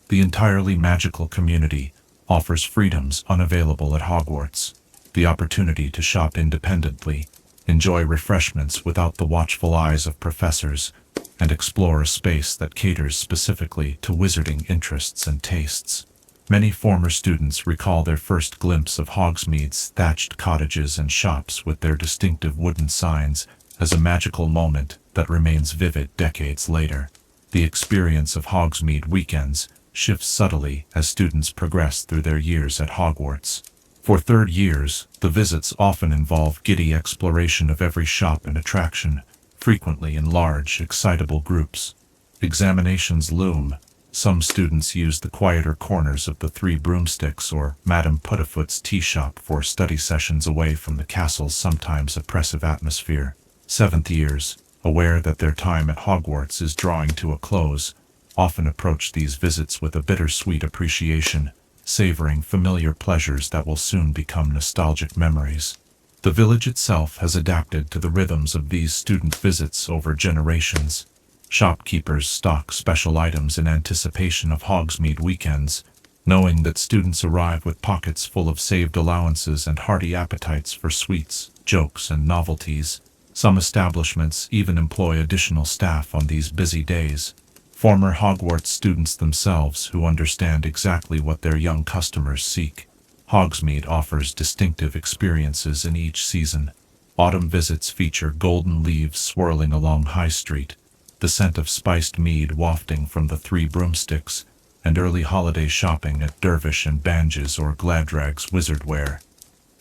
The entirely magical community offers freedoms unavailable at Hogwarts: the opportunity to shop independently, enjoy refreshments without the watchful eyes of professors, and explore a space that caters specifically to wizarding interests and tastes. Many former students recall their first glimpse of Hogsmeade's thatched cottages and shops with their distinctive wooden signs as a magical moment that remains vivid decades later. The experience of Hogsmeade weekends shifts subtly as students progress through their years at Hogwarts. For third years, the visits often involve giddy exploration of every shop and attraction, frequently in large, excitable groups. Examinations loom. Some students use the quieter corners of the Three Broomsticks or Madame Putafoot's tea shop for study sessions away from the castle's sometimes oppressive atmosphere. Seventh years, aware that their time at Hogwarts is drawing to a close, often approach these visits with a bittersweet appreciation, savoring familiar pleasures that will soon become nostalgic memories. The village itself has adapted to the rhythms of these student visits over generations. Shopkeepers stock special items in anticipation of Hogsmeade weekends, knowing that students arrive with pockets full of saved allowances and hearty appetites for sweets, jokes, and novelties. Some establishments even employ additional staff on these busy days, former Hogwarts students themselves who understand exactly what their young customers seek. Hogsmeade offers distinctive experiences in each season. Autumn visits feature golden leaves swirling along High Street, the scent of spiced mead wafting from the Three Broomsticks, and early holiday shopping at Dervish and Banges or Gladrag's Wizardwear.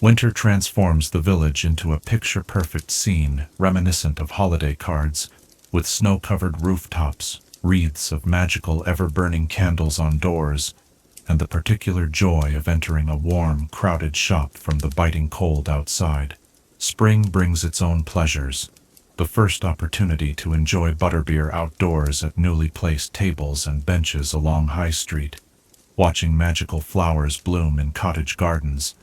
Winter transforms the village into a picture-perfect scene reminiscent of holiday cards, with snow-covered rooftops, wreaths of magical ever-burning candles on doors, and the particular joy of entering a warm, crowded shop from the biting cold outside. Spring brings its own pleasures. The first opportunity to enjoy butterbeer outdoors at newly placed tables and benches along High Street, watching magical flowers bloom in cottage gardens,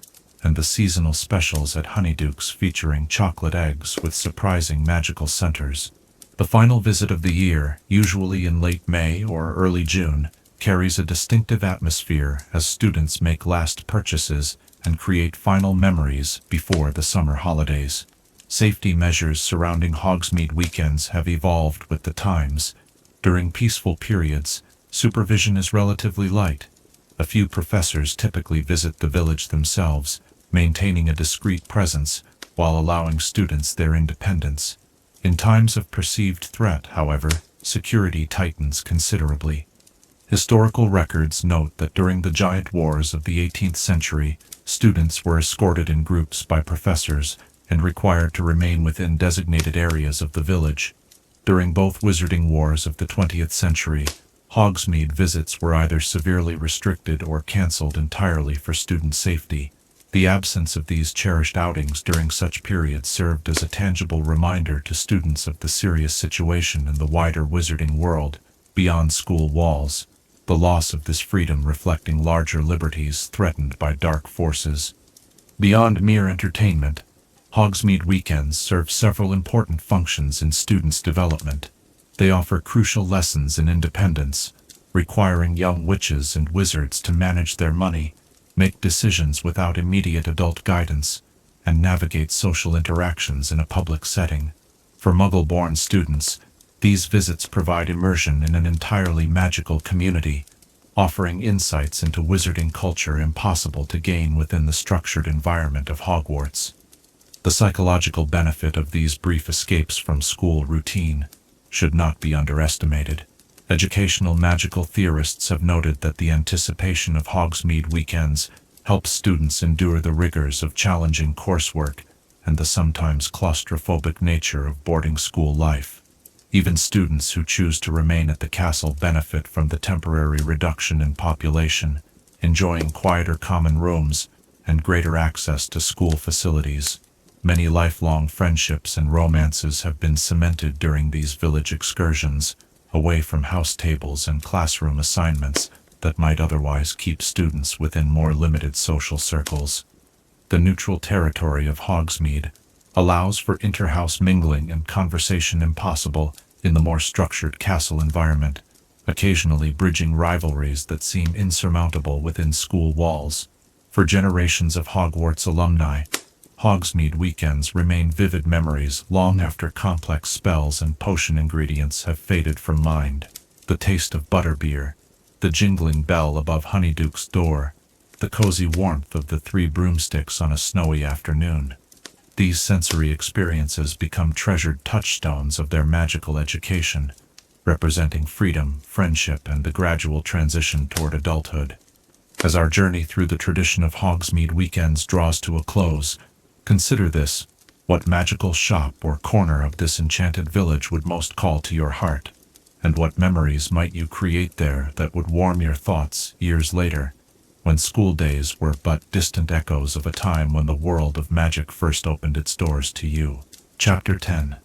and the seasonal specials at Honeydukes featuring chocolate eggs with surprising magical centers. The final visit of the year, usually in late May or early June, carries a distinctive atmosphere as students make last purchases and create final memories before the summer holidays. Safety measures surrounding Hogsmeade weekends have evolved with the times. During peaceful periods, supervision is relatively light. A few professors typically visit the village themselves, maintaining a discreet presence while allowing students their independence. In times of perceived threat, however, security tightens considerably. Historical records note that during the giant wars of the 18th century, students were escorted in groups by professors and required to remain within designated areas of the village. During both Wizarding Wars of the 20th century, Hogsmeade visits were either severely restricted or cancelled entirely for student safety. The absence of these cherished outings during such periods served as a tangible reminder to students of the serious situation in the wider wizarding world, beyond school walls, the loss of this freedom reflecting larger liberties threatened by dark forces. Beyond mere entertainment, Hogsmeade weekends serve several important functions in students' development. They offer crucial lessons in independence, requiring young witches and wizards to manage their money, make decisions without immediate adult guidance, and navigate social interactions in a public setting. For Muggle-born students, these visits provide immersion in an entirely magical community, offering insights into wizarding culture impossible to gain within the structured environment of Hogwarts. The psychological benefit of these brief escapes from school routine should not be underestimated. Educational magical theorists have noted that the anticipation of Hogsmeade weekends helps students endure the rigors of challenging coursework and the sometimes claustrophobic nature of boarding school life. Even students who choose to remain at the castle benefit from the temporary reduction in population, enjoying quieter common rooms and greater access to school facilities. Many lifelong friendships and romances have been cemented during these village excursions, away from house tables and classroom assignments that might otherwise keep students within more limited social circles. The neutral territory of Hogsmeade allows for inter-house mingling and conversation impossible in the more structured castle environment, occasionally bridging rivalries that seem insurmountable within school walls. For generations of Hogwarts alumni, Hogsmeade weekends remain vivid memories long after complex spells and potion ingredients have faded from mind. The taste of butterbeer, the jingling bell above Honeydukes' door, the cozy warmth of the 3 broomsticks on a snowy afternoon. These sensory experiences become treasured touchstones of their magical education, representing freedom, friendship, and the gradual transition toward adulthood. As our journey through the tradition of Hogsmeade weekends draws to a close, consider this: what magical shop or corner of this enchanted village would most call to your heart, and what memories might you create there that would warm your thoughts years later, when school days were but distant echoes of a time when the world of magic first opened its doors to you. Chapter 10.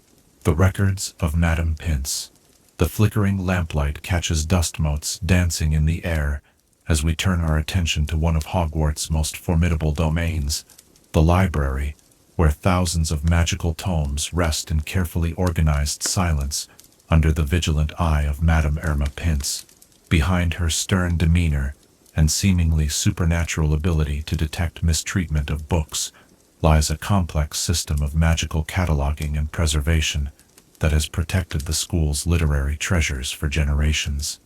The Records of Madame Pince. The flickering lamplight catches dust motes dancing in the air as we turn our attention to one of Hogwarts' most formidable domains, the library, where thousands of magical tomes rest in carefully organized silence under the vigilant eye of Madame Irma Pince. Behind her stern demeanor and seemingly supernatural ability to detect mistreatment of books lies a complex system of magical cataloging and preservation that has protected the school's literary treasures for generations.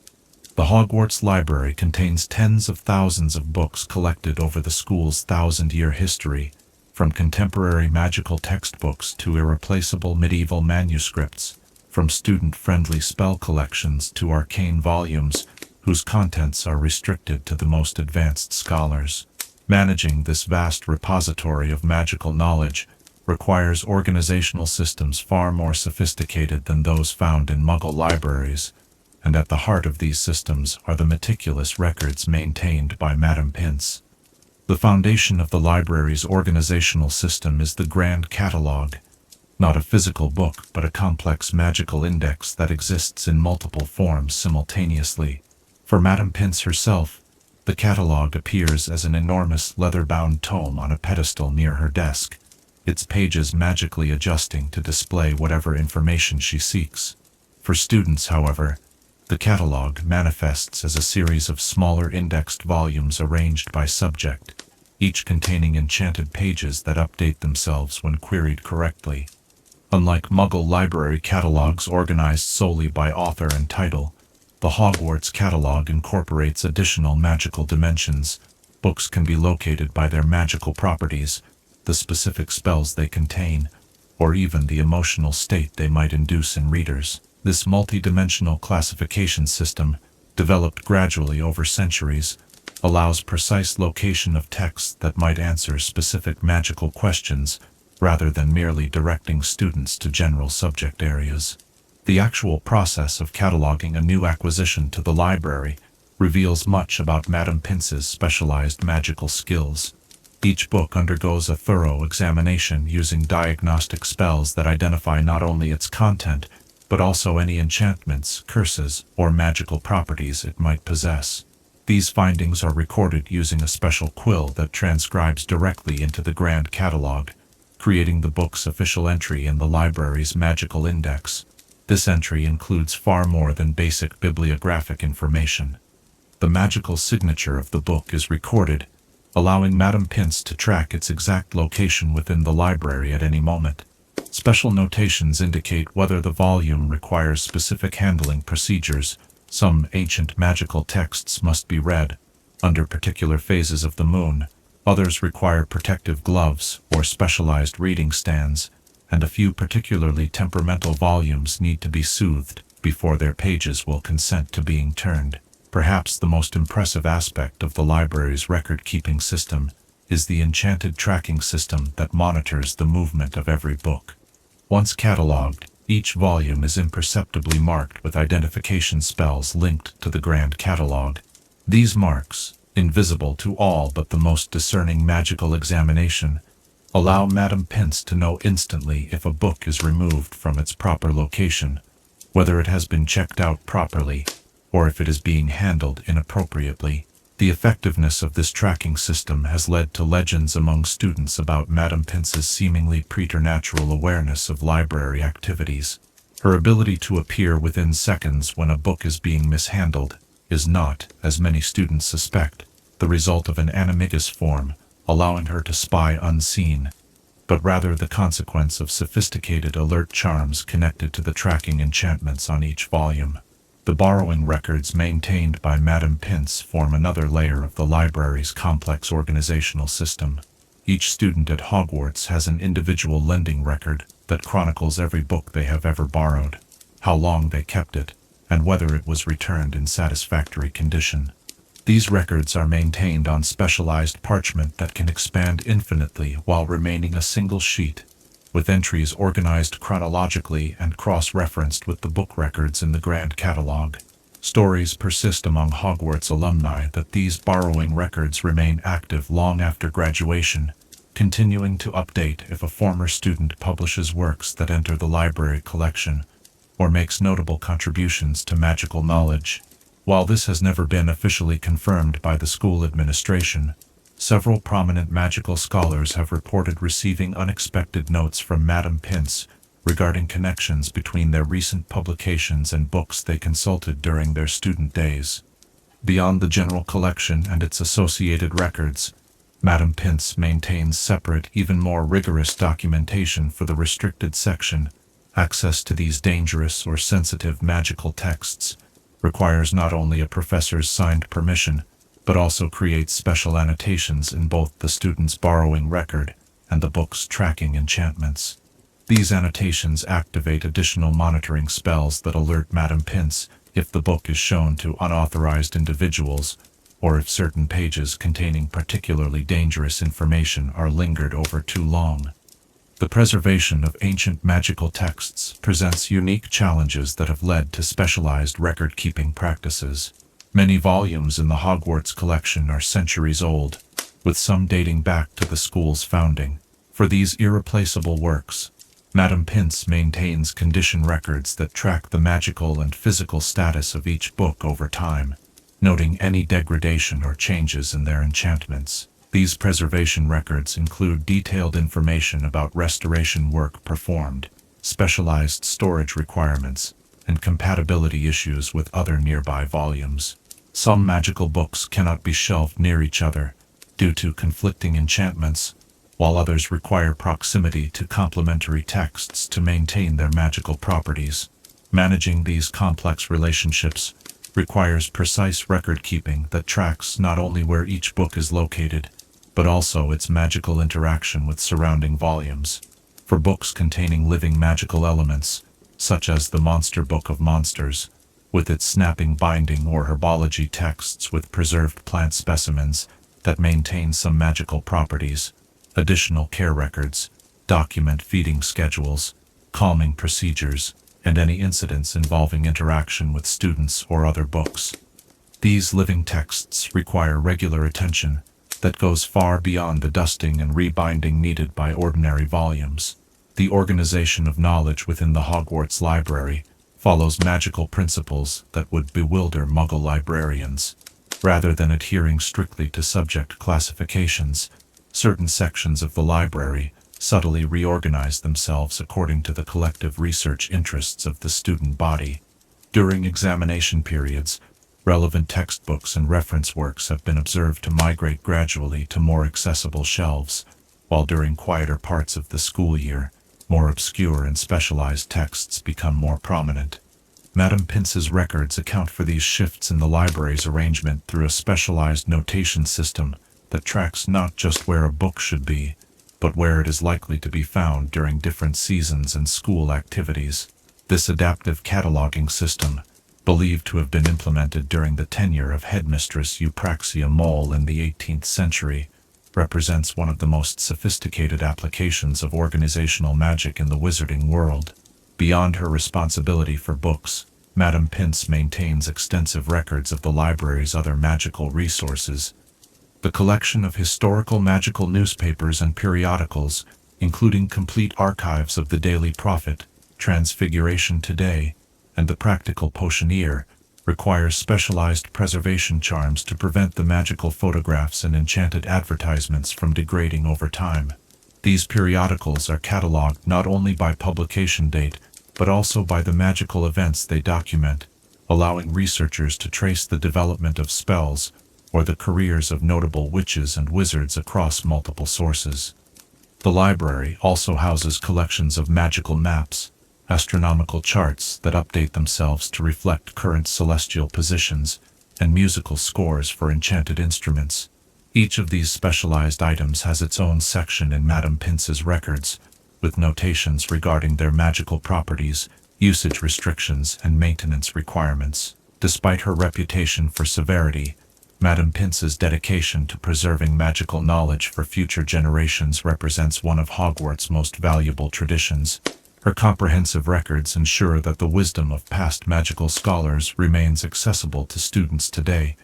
The Hogwarts Library contains tens of thousands of books collected over the school's 1,000-year history, from contemporary magical textbooks to irreplaceable medieval manuscripts, from student-friendly spell collections to arcane volumes whose contents are restricted to the most advanced scholars. Managing this vast repository of magical knowledge requires organizational systems far more sophisticated than those found in Muggle libraries, and at the heart of these systems are the meticulous records maintained by Madame Pince. The foundation of the library's organizational system is the Grand Catalogue, not a physical book but a complex magical index that exists in multiple forms simultaneously. For Madame Pince herself, the catalogue appears as an enormous leather-bound tome on a pedestal near her desk, its pages magically adjusting to display whatever information she seeks. For students, however, the catalogue manifests as a series of smaller indexed volumes arranged by subject, each containing enchanted pages that update themselves when queried correctly. Unlike Muggle library catalogues organized solely by author and title, the Hogwarts catalogue incorporates additional magical dimensions. Books can be located by their magical properties, the specific spells they contain, or even the emotional state they might induce in readers. This multi-dimensional classification system, developed gradually over centuries, allows precise location of texts that might answer specific magical questions, rather than merely directing students to general subject areas. The actual process of cataloging a new acquisition to the library reveals much about Madame Pince's specialized magical skills. Each book undergoes a thorough examination using diagnostic spells that identify not only its content, but also any enchantments, curses, or magical properties it might possess. These findings are recorded using a special quill that transcribes directly into the Grand Catalogue, creating the book's official entry in the library's magical index. This entry includes far more than basic bibliographic information. The magical signature of the book is recorded, allowing Madame Pince to track its exact location within the library at any moment. Special notations indicate whether the volume requires specific handling procedures. Some ancient magical texts must be read under particular phases of the moon, others require protective gloves or specialized reading stands, and a few particularly temperamental volumes need to be soothed before their pages will consent to being turned. Perhaps the most impressive aspect of the library's record-keeping system is the enchanted tracking system that monitors the movement of every book. Once catalogued, each volume is imperceptibly marked with identification spells linked to the Grand Catalogue. These marks, invisible to all but the most discerning magical examination, allow Madame Pince to know instantly if a book is removed from its proper location, whether it has been checked out properly, or if it is being handled inappropriately. The effectiveness of this tracking system has led to legends among students about Madame Pince's seemingly preternatural awareness of library activities. Her ability to appear within seconds when a book is being mishandled is not, as many students suspect, the result of an animagus form, allowing her to spy unseen, but rather the consequence of sophisticated alert charms connected to the tracking enchantments on each volume. The borrowing records maintained by Madame Pince form another layer of the library's complex organizational system. Each student at Hogwarts has an individual lending record that chronicles every book they have ever borrowed, how long they kept it, and whether it was returned in satisfactory condition. These records are maintained on specialized parchment that can expand infinitely while remaining a single sheet, with entries organized chronologically and cross-referenced with the book records in the Grand Catalogue. Stories persist among Hogwarts alumni that these borrowing records remain active long after graduation, continuing to update if a former student publishes works that enter the library collection or makes notable contributions to magical knowledge. While this has never been officially confirmed by the school administration, several prominent magical scholars have reported receiving unexpected notes from Madame Pince regarding connections between their recent publications and books they consulted during their student days. Beyond the general collection and its associated records, Madame Pince maintains separate, even more rigorous documentation for the restricted section. Access to these dangerous or sensitive magical texts requires not only a professor's signed permission, but also creates special annotations in both the student's borrowing record and the book's tracking enchantments. These annotations activate additional monitoring spells that alert Madame Pince if the book is shown to unauthorized individuals, or if certain pages containing particularly dangerous information are lingered over too long. The preservation of ancient magical texts presents unique challenges that have led to specialized record-keeping practices. Many volumes in the Hogwarts collection are centuries old, with some dating back to the school's founding. For these irreplaceable works, Madame Pince maintains condition records that track the magical and physical status of each book over time, noting any degradation or changes in their enchantments. These preservation records include detailed information about restoration work performed, specialized storage requirements, and compatibility issues with other nearby volumes. Some magical books cannot be shelved near each other due to conflicting enchantments, while others require proximity to complementary texts to maintain their magical properties. Managing these complex relationships requires precise record-keeping that tracks not only where each book is located, but also its magical interaction with surrounding volumes. For books containing living magical elements, such as the Monster Book of Monsters, with its snapping binding, or herbology texts with preserved plant specimens that maintain some magical properties, additional care records document feeding schedules, calming procedures, and any incidents involving interaction with students or other books. These living texts require regular attention that goes far beyond the dusting and rebinding needed by ordinary volumes. The organization of knowledge within the Hogwarts library follows magical principles that would bewilder Muggle librarians. Rather than adhering strictly to subject classifications, certain sections of the library subtly reorganize themselves according to the collective research interests of the student body. During examination periods, relevant textbooks and reference works have been observed to migrate gradually to more accessible shelves, while during quieter parts of the school year, more obscure and specialized texts become more prominent. Madame Pince's records account for these shifts in the library's arrangement through a specialized notation system that tracks not just where a book should be, but where it is likely to be found during different seasons and school activities. This adaptive cataloging system, believed to have been implemented during the tenure of Headmistress Eupraxia Mole in the 18th century, represents one of the most sophisticated applications of organizational magic in the wizarding world. Beyond her responsibility for books, Madame Pince maintains extensive records of the library's other magical resources. The collection of historical magical newspapers and periodicals, including complete archives of the Daily Prophet, Transfiguration Today, and the Practical Potioneer, requires specialized preservation charms to prevent the magical photographs and enchanted advertisements from degrading over time. These periodicals are cataloged not only by publication date, but also by the magical events they document, allowing researchers to trace the development of spells or the careers of notable witches and wizards across multiple sources. The library also houses collections of magical maps, astronomical charts that update themselves to reflect current celestial positions, and musical scores for enchanted instruments. Each of these specialized items has its own section in Madame Pince's records, with notations regarding their magical properties, usage restrictions, and maintenance requirements. Despite her reputation for severity, Madame Pince's dedication to preserving magical knowledge for future generations represents one of Hogwarts' most valuable traditions. Her comprehensive records ensure that the wisdom of past magical scholars remains accessible to students today,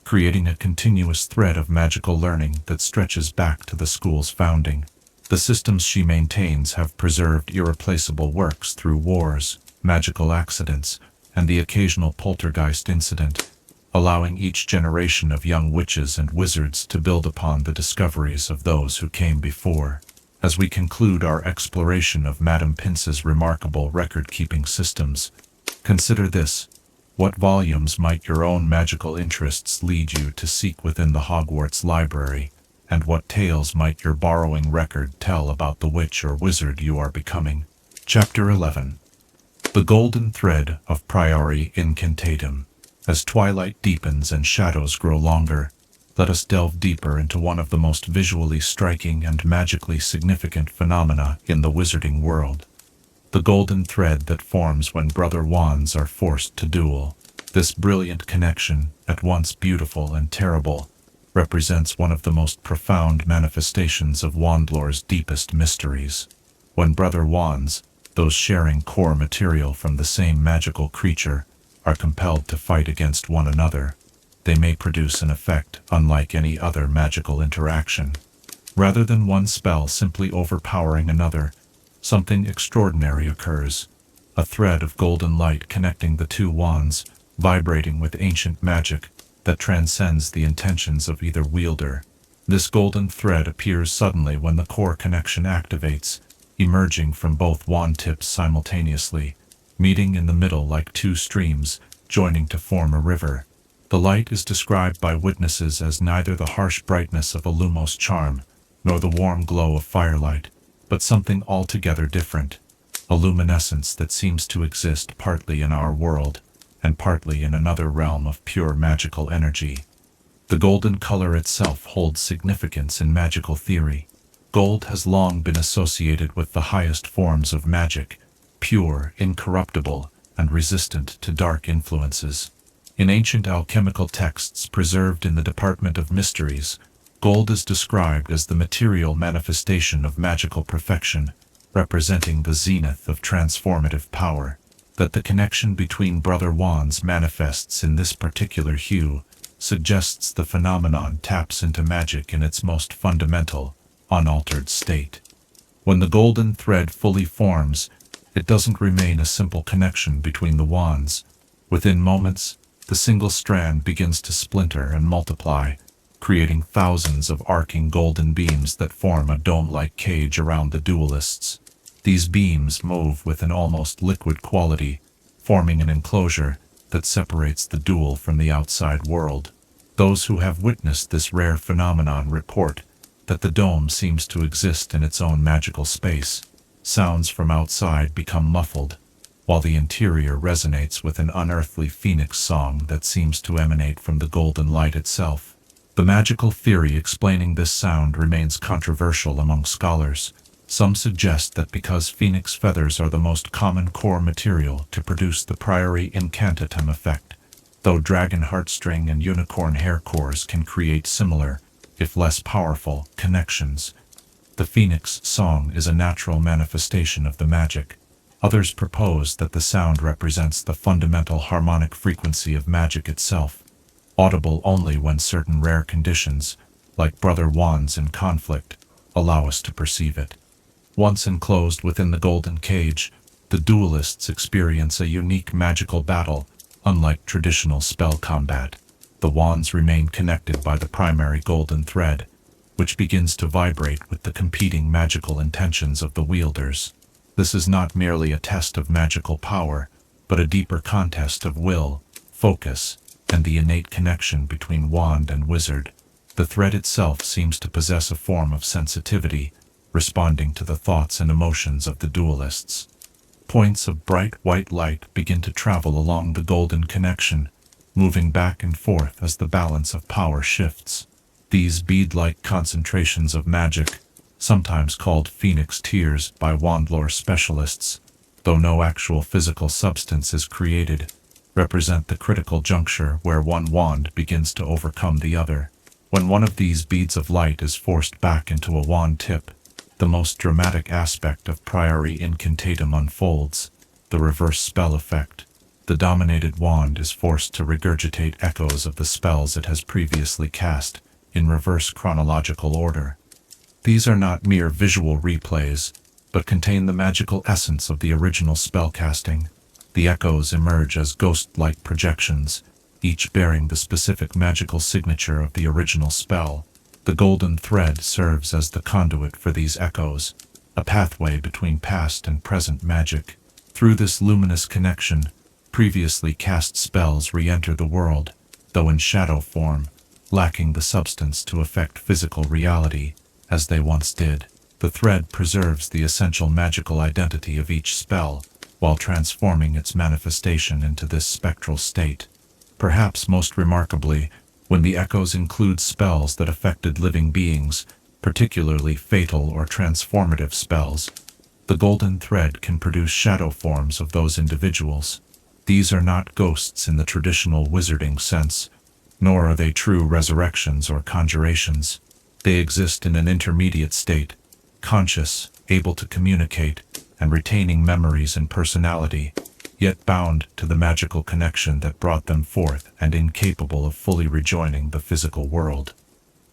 creating a continuous thread of magical learning that stretches back to the school's founding. The systems she maintains have preserved irreplaceable works through wars, magical accidents, and the occasional poltergeist incident, allowing each generation of young witches and wizards to build upon the discoveries of those who came before. As we conclude our exploration of Madame Pince's remarkable record-keeping systems, consider this: what volumes might your own magical interests lead you to seek within the Hogwarts library, and what tales might your borrowing record tell about the witch or wizard you are becoming? Chapter 11. The Golden Thread of Priori Incantatem. As twilight deepens and shadows grow longer, let us delve deeper into one of the most visually striking and magically significant phenomena in the wizarding world: the golden thread that forms when brother wands are forced to duel. This brilliant connection, at once beautiful and terrible, represents one of the most profound manifestations of Wandlore's deepest mysteries. When brother wands, those sharing core material from the same magical creature, are compelled to fight against one another, they may produce an effect unlike any other magical interaction. Rather than one spell simply overpowering another, something extraordinary occurs. A thread of golden light connecting the two wands, vibrating with ancient magic that transcends the intentions of either wielder. This golden thread appears suddenly when the core connection activates, emerging from both wand tips simultaneously, meeting in the middle like two streams, joining to form a river. The light is described by witnesses as neither the harsh brightness of a lumos charm, nor the warm glow of firelight, but something altogether different, a luminescence that seems to exist partly in our world, and partly in another realm of pure magical energy. The golden color itself holds significance in magical theory. Gold has long been associated with the highest forms of magic, pure, incorruptible, and resistant to dark influences. In ancient alchemical texts preserved in the Department of Mysteries, gold is described as the material manifestation of magical perfection, representing the zenith of transformative power. That the connection between brother wands manifests in this particular hue suggests the phenomenon taps into magic in its most fundamental, unaltered state. When the golden thread fully forms, it doesn't remain a simple connection between the wands. Within moments, the single strand begins to splinter and multiply, creating thousands of arcing golden beams that form a dome-like cage around the duelists. These beams move with an almost liquid quality, forming an enclosure that separates the duel from the outside world. Those who have witnessed this rare phenomenon report that the dome seems to exist in its own magical space. Sounds from outside become muffled, while the interior resonates with an unearthly phoenix song that seems to emanate from the golden light itself. The magical theory explaining this sound remains controversial among scholars. Some suggest that because phoenix feathers are the most common core material to produce the Priori Incantatem effect, though dragon heartstring and unicorn hair cores can create similar, if less powerful, connections. The phoenix song is a natural manifestation of the magic. Others propose that the sound represents the fundamental harmonic frequency of magic itself, audible only when certain rare conditions, like brother wands in conflict, allow us to perceive it. Once enclosed within the golden cage, the duelists experience a unique magical battle, unlike traditional spell combat. The wands remain connected by the primary golden thread, which begins to vibrate with the competing magical intentions of the wielders. This is not merely a test of magical power, but a deeper contest of will, focus, and the innate connection between wand and wizard. The thread itself seems to possess a form of sensitivity, responding to the thoughts and emotions of the duelists. Points of bright white light begin to travel along the golden connection, moving back and forth as the balance of power shifts. These bead-like concentrations of magic, sometimes called phoenix tears by wandlore specialists, though no actual physical substance is created, represent the critical juncture where one wand begins to overcome the other. When one of these beads of light is forced back into a wand tip, the most dramatic aspect of Priori Incantatem unfolds, the reverse spell effect. The dominated wand is forced to regurgitate echoes of the spells it has previously cast, in reverse chronological order. These are not mere visual replays, but contain the magical essence of the original spellcasting. The echoes emerge as ghost-like projections, each bearing the specific magical signature of the original spell. The golden thread serves as the conduit for these echoes, a pathway between past and present magic. Through this luminous connection, previously cast spells re-enter the world, though in shadow form, lacking the substance to affect physical reality, as they once did. The thread preserves the essential magical identity of each spell, while transforming its manifestation into this spectral state. Perhaps most remarkably, when the echoes include spells that affected living beings, particularly fatal or transformative spells, the golden thread can produce shadow forms of those individuals. These are not ghosts in the traditional wizarding sense, nor are they true resurrections or conjurations. They exist in an intermediate state, conscious, able to communicate, and retaining memories and personality, yet bound to the magical connection that brought them forth and incapable of fully rejoining the physical world.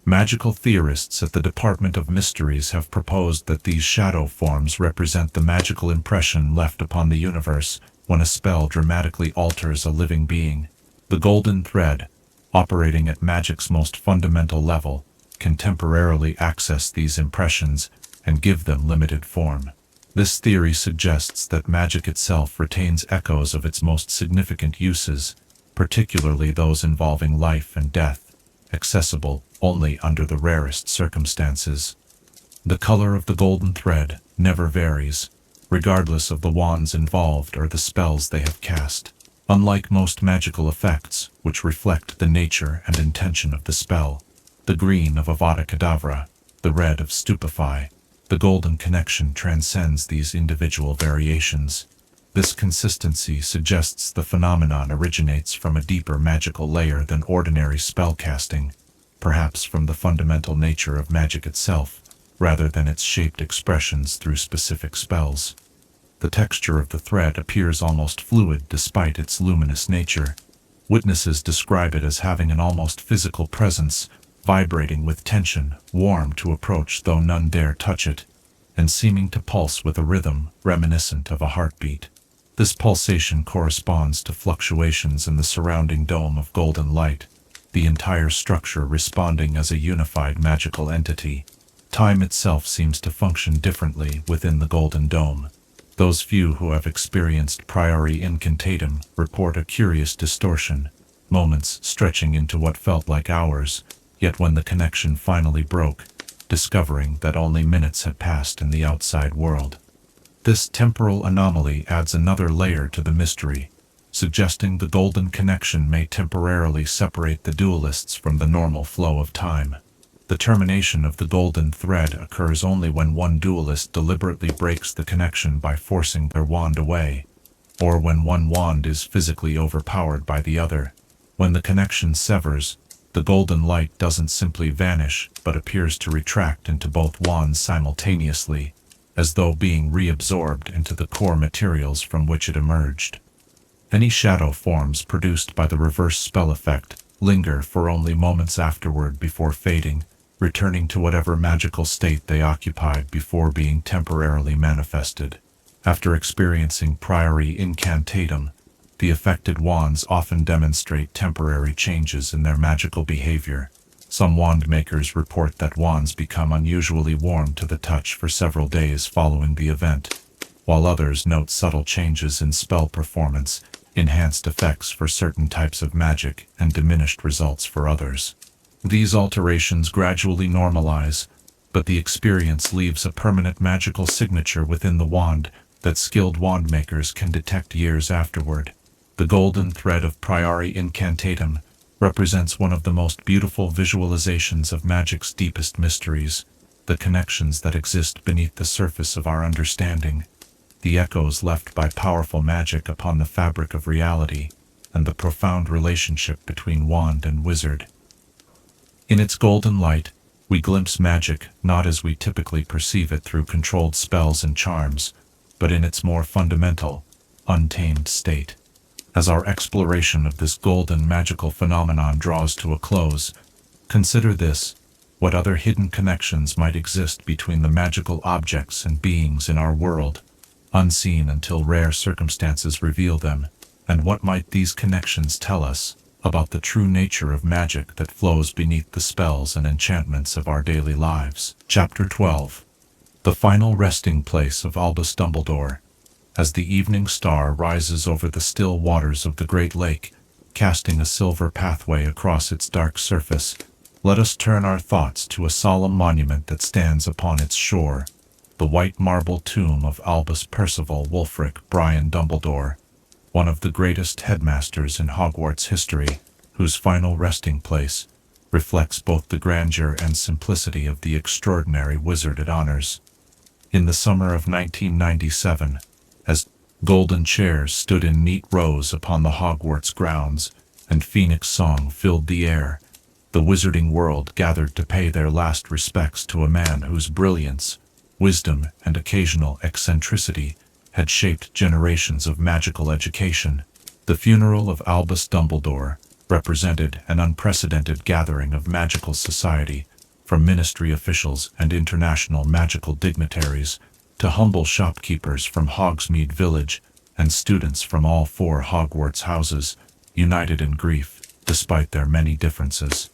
Magical theorists at the Department of Mysteries have proposed that these shadow forms represent the magical impression left upon the universe when a spell dramatically alters a living being. The golden thread, operating at magic's most fundamental level, can temporarily access these impressions and give them limited form. This theory suggests that magic itself retains echoes of its most significant uses, particularly those involving life and death, accessible only under the rarest circumstances. The color of the golden thread never varies, regardless of the wands involved or the spells they have cast. Unlike most magical effects, which reflect the nature and intention of the spell, the green of Avada Kedavra, the red of Stupefy, the golden connection transcends these individual variations. This consistency suggests the phenomenon originates from a deeper magical layer than ordinary spellcasting, perhaps from the fundamental nature of magic itself, rather than its shaped expressions through specific spells. The texture of the thread appears almost fluid despite its luminous nature. Witnesses describe it as having an almost physical presence, vibrating with tension, warm to approach though none dare touch it, and seeming to pulse with a rhythm reminiscent of a heartbeat. This pulsation corresponds to fluctuations in the surrounding dome of golden light, the entire structure responding as a unified magical entity. Time itself seems to function differently within the golden dome. Those few who have experienced Priori Incantatem report a curious distortion, moments stretching into what felt like hours, yet when the connection finally broke, discovering that only minutes had passed in the outside world. This temporal anomaly adds another layer to the mystery, suggesting the golden connection may temporarily separate the duelists from the normal flow of time. The termination of the golden thread occurs only when one duelist deliberately breaks the connection by forcing their wand away, or when one wand is physically overpowered by the other. When the connection severs, the golden light doesn't simply vanish, but appears to retract into both wands simultaneously, as though being reabsorbed into the core materials from which it emerged. Any shadow forms produced by the reverse spell effect linger for only moments afterward before fading, returning to whatever magical state they occupied before being temporarily manifested. After experiencing Priori Incantatem, the affected wands often demonstrate temporary changes in their magical behavior. Some wand makers report that wands become unusually warm to the touch for several days following the event, while others note subtle changes in spell performance, enhanced effects for certain types of magic, and diminished results for others. These alterations gradually normalize, but the experience leaves a permanent magical signature within the wand that skilled wand makers can detect years afterward. The golden thread of Priori Incantatem represents one of the most beautiful visualizations of magic's deepest mysteries, the connections that exist beneath the surface of our understanding, the echoes left by powerful magic upon the fabric of reality, and the profound relationship between wand and wizard. In its golden light, we glimpse magic not as we typically perceive it through controlled spells and charms, but in its more fundamental, untamed state. As our exploration of this golden magical phenomenon draws to a close, consider this: what other hidden connections might exist between the magical objects and beings in our world, unseen until rare circumstances reveal them, and what might these connections tell us about the true nature of magic that flows beneath the spells and enchantments of our daily lives. Chapter 12. The Final Resting Place of Albus Dumbledore. As the evening star rises over the still waters of the great lake, casting a silver pathway across its dark surface, let us turn our thoughts to a solemn monument that stands upon its shore, the white marble tomb of Albus Percival Wulfric Brian Dumbledore, one of the greatest headmasters in Hogwarts history, whose final resting place reflects both the grandeur and simplicity of the extraordinary wizard it honors. In the summer of 1997, as golden chairs stood in neat rows upon the Hogwarts grounds and Phoenix song filled the air, the wizarding world gathered to pay their last respects to a man whose brilliance, wisdom, and occasional eccentricity had shaped generations of magical education. The funeral of Albus Dumbledore represented an unprecedented gathering of magical society, from ministry officials and international magical dignitaries to humble shopkeepers from Hogsmeade Village and students from all 4 Hogwarts houses, united in grief, despite their many differences.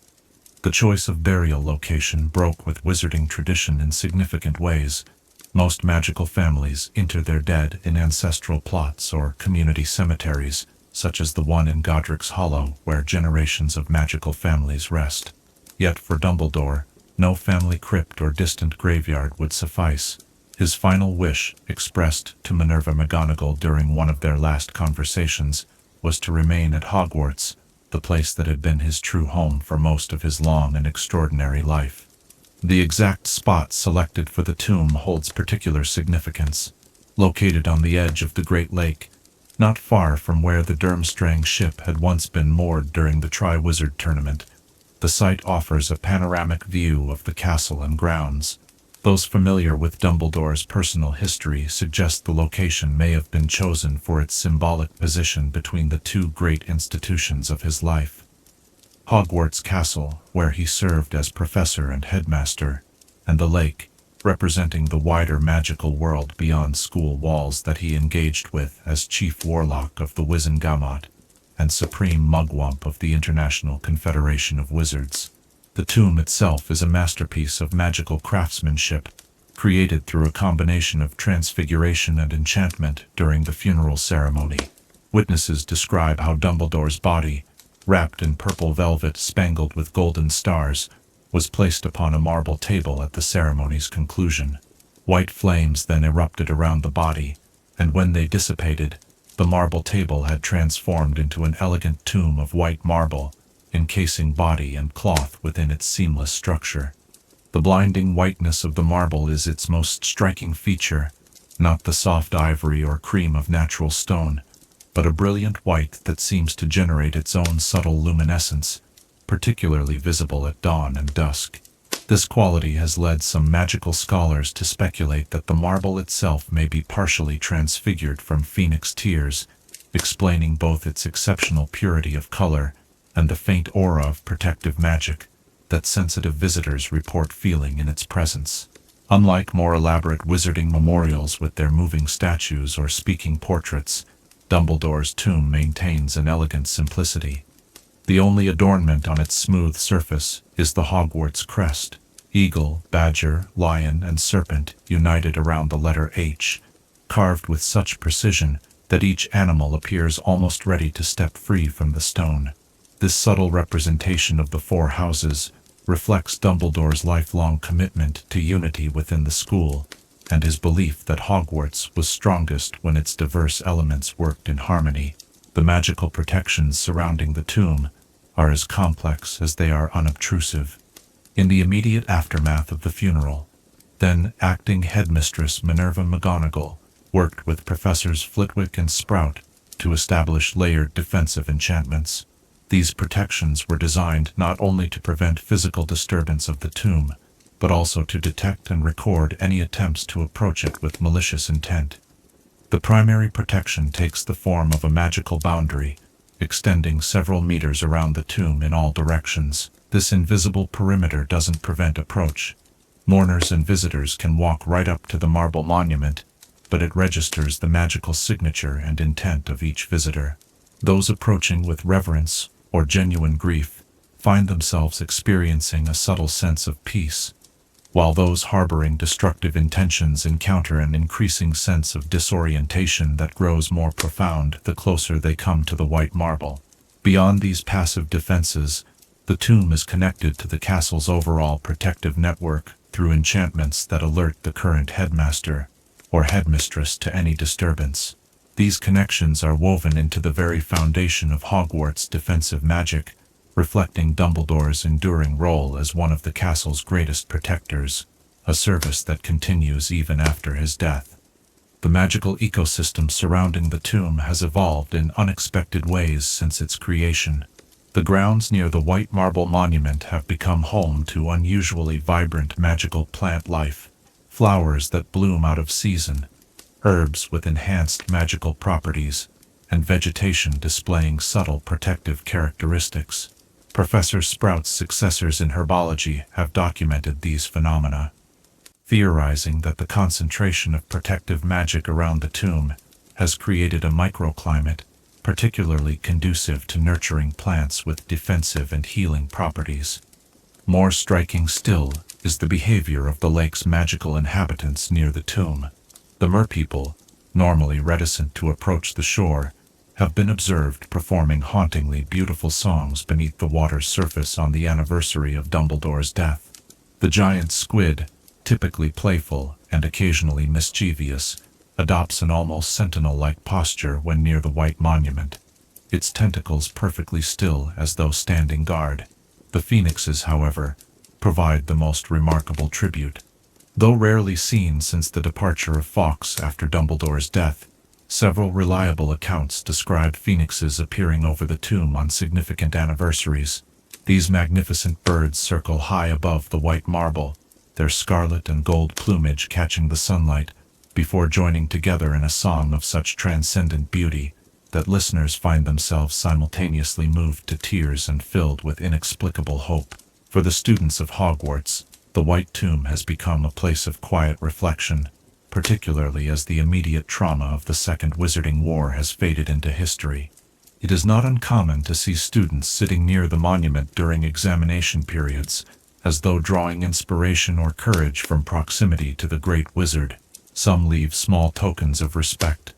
The choice of burial location broke with wizarding tradition in significant ways. Most magical families inter their dead in ancestral plots or community cemeteries, such as the one in Godric's Hollow, where generations of magical families rest. Yet for Dumbledore, no family crypt or distant graveyard would suffice. His final wish, expressed to Minerva McGonagall during one of their last conversations, was to remain at Hogwarts, the place that had been his true home for most of his long and extraordinary life. The exact spot selected for the tomb holds particular significance. Located on the edge of the Great Lake, not far from where the Durmstrang ship had once been moored during the Triwizard Tournament, the site offers a panoramic view of the castle and grounds. Those familiar with Dumbledore's personal history suggest the location may have been chosen for its symbolic position between the 2 great institutions of his life. Hogwarts Castle, where he served as professor and headmaster, and the lake, representing the wider magical world beyond school walls that he engaged with as chief warlock of the Wizengamot and supreme mugwump of the International Confederation of Wizards. The tomb itself is a masterpiece of magical craftsmanship, created through a combination of transfiguration and enchantment during the funeral ceremony. Witnesses describe how Dumbledore's body, wrapped in purple velvet spangled with golden stars, was placed upon a marble table at the ceremony's conclusion. White flames then erupted around the body, and when they dissipated, the marble table had transformed into an elegant tomb of white marble, encasing body and cloth within its seamless structure. The blinding whiteness of the marble is its most striking feature, not the soft ivory or cream of natural stone, but a brilliant white that seems to generate its own subtle luminescence, particularly visible at dawn and dusk. This quality has led some magical scholars to speculate that the marble itself may be partially transfigured from phoenix tears, explaining both its exceptional purity of color and the faint aura of protective magic that sensitive visitors report feeling in its presence. Unlike more elaborate wizarding memorials with their moving statues or speaking portraits, Dumbledore's tomb maintains an elegant simplicity. The only adornment on its smooth surface is the Hogwarts crest, eagle, badger, lion, and serpent united around the letter H, carved with such precision that each animal appears almost ready to step free from the stone. This subtle representation of the 4 houses reflects Dumbledore's lifelong commitment to unity within the school, and his belief that Hogwarts was strongest when its diverse elements worked in harmony. The magical protections surrounding the tomb are as complex as they are unobtrusive. In the immediate aftermath of the funeral, then acting headmistress Minerva McGonagall worked with Professors Flitwick and Sprout to establish layered defensive enchantments. These protections were designed not only to prevent physical disturbance of the tomb, but also to detect and record any attempts to approach it with malicious intent. The primary protection takes the form of a magical boundary, extending several meters around the tomb in all directions. This invisible perimeter doesn't prevent approach. Mourners and visitors can walk right up to the marble monument, but it registers the magical signature and intent of each visitor. Those approaching with reverence or genuine grief find themselves experiencing a subtle sense of peace, while those harboring destructive intentions encounter an increasing sense of disorientation that grows more profound the closer they come to the white marble. Beyond these passive defenses, the tomb is connected to the castle's overall protective network through enchantments that alert the current headmaster or headmistress to any disturbance. These connections are woven into the very foundation of Hogwarts' defensive magic, reflecting Dumbledore's enduring role as one of the castle's greatest protectors, a service that continues even after his death. The magical ecosystem surrounding the tomb has evolved in unexpected ways since its creation. The grounds near the white marble monument have become home to unusually vibrant magical plant life, flowers that bloom out of season, herbs with enhanced magical properties, and vegetation displaying subtle protective characteristics. Professor Sprout's successors in herbology have documented these phenomena, theorizing that the concentration of protective magic around the tomb has created a microclimate particularly conducive to nurturing plants with defensive and healing properties. More striking still is the behavior of the lake's magical inhabitants near the tomb. The merpeople, normally reticent to approach the shore, have been observed performing hauntingly beautiful songs beneath the water's surface on the anniversary of Dumbledore's death. The giant squid, typically playful and occasionally mischievous, adopts an almost sentinel-like posture when near the white monument, its tentacles perfectly still as though standing guard. The phoenixes, however, provide the most remarkable tribute. Though rarely seen since the departure of Fawkes after Dumbledore's death, several reliable accounts describe phoenixes appearing over the tomb on significant anniversaries. These magnificent birds circle high above the white marble, their scarlet and gold plumage catching the sunlight, before joining together in a song of such transcendent beauty that listeners find themselves simultaneously moved to tears and filled with inexplicable hope. For the students of Hogwarts, the White Tomb has become a place of quiet reflection, particularly as the immediate trauma of the Second Wizarding War has faded into history. It is not uncommon to see students sitting near the monument during examination periods, as though drawing inspiration or courage from proximity to the Great Wizard. Some leave small tokens of respect.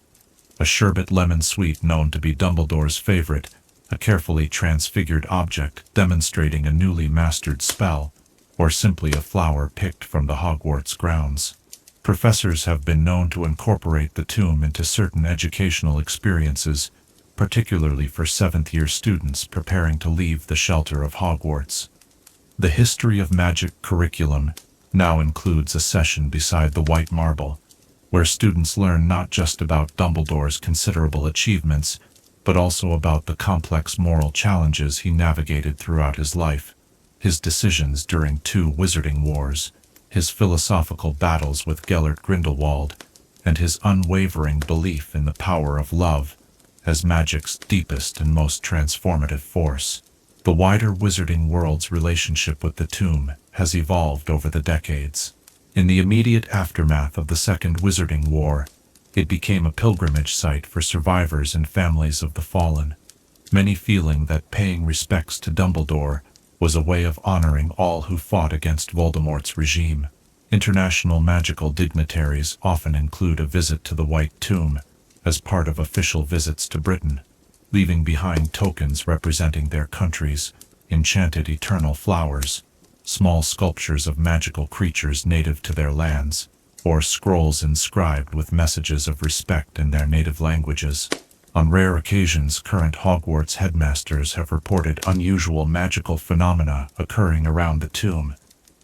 A sherbet lemon sweet known to be Dumbledore's favorite, a carefully transfigured object demonstrating a newly mastered spell, or simply a flower picked from the Hogwarts grounds. Professors have been known to incorporate the tomb into certain educational experiences, particularly for seventh-year students preparing to leave the shelter of Hogwarts. The History of Magic curriculum now includes a session beside the white marble, where students learn not just about Dumbledore's considerable achievements, but also about the complex moral challenges he navigated throughout his life, his decisions during 2 Wizarding Wars, his philosophical battles with Gellert Grindelwald, and his unwavering belief in the power of love as magic's deepest and most transformative force. The wider Wizarding world's relationship with the tomb has evolved over the decades. In the immediate aftermath of the Second Wizarding War, it became a pilgrimage site for survivors and families of the fallen, many feeling that paying respects to Dumbledore was a way of honoring all who fought against Voldemort's regime. International magical dignitaries often include a visit to the White Tomb as part of official visits to Britain, leaving behind tokens representing their countries, enchanted eternal flowers, small sculptures of magical creatures native to their lands, or scrolls inscribed with messages of respect in their native languages. On rare occasions, current Hogwarts headmasters have reported unusual magical phenomena occurring around the tomb,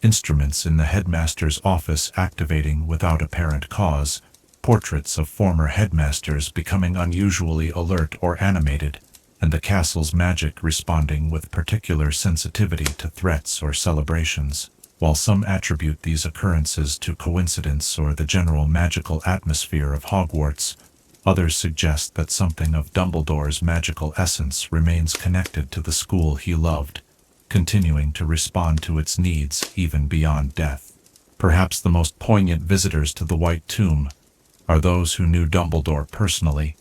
instruments in the headmaster's office activating without apparent cause, portraits of former headmasters becoming unusually alert or animated, and the castle's magic responding with particular sensitivity to threats or celebrations. While some attribute these occurrences to coincidence or the general magical atmosphere of Hogwarts, others suggest that something of Dumbledore's magical essence remains connected to the school he loved, continuing to respond to its needs even beyond death. Perhaps the most poignant visitors to the White Tomb are those who knew Dumbledore personally,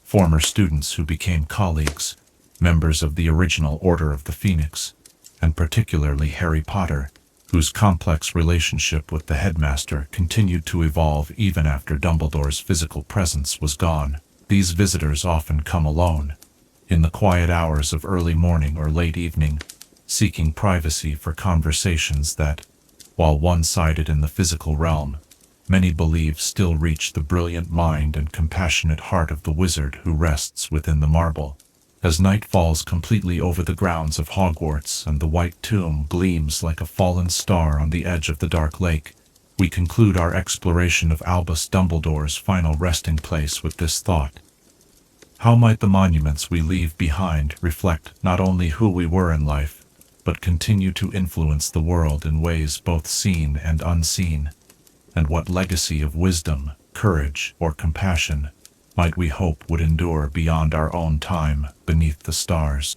former students who became colleagues, members of the original Order of the Phoenix, and particularly Harry Potter, whose complex relationship with the headmaster continued to evolve even after Dumbledore's physical presence was gone. These visitors often come alone, in the quiet hours of early morning or late evening, seeking privacy for conversations that, while one-sided in the physical realm, many believe still reach the brilliant mind and compassionate heart of the wizard who rests within the marble. As night falls completely over the grounds of Hogwarts and the White Tomb gleams like a fallen star on the edge of the dark lake, we conclude our exploration of Albus Dumbledore's final resting place with this thought. How might the monuments we leave behind reflect not only who we were in life, but continue to influence the world in ways both seen and unseen? And what legacy of wisdom, courage, or compassion might we hope would endure beyond our own time beneath the stars?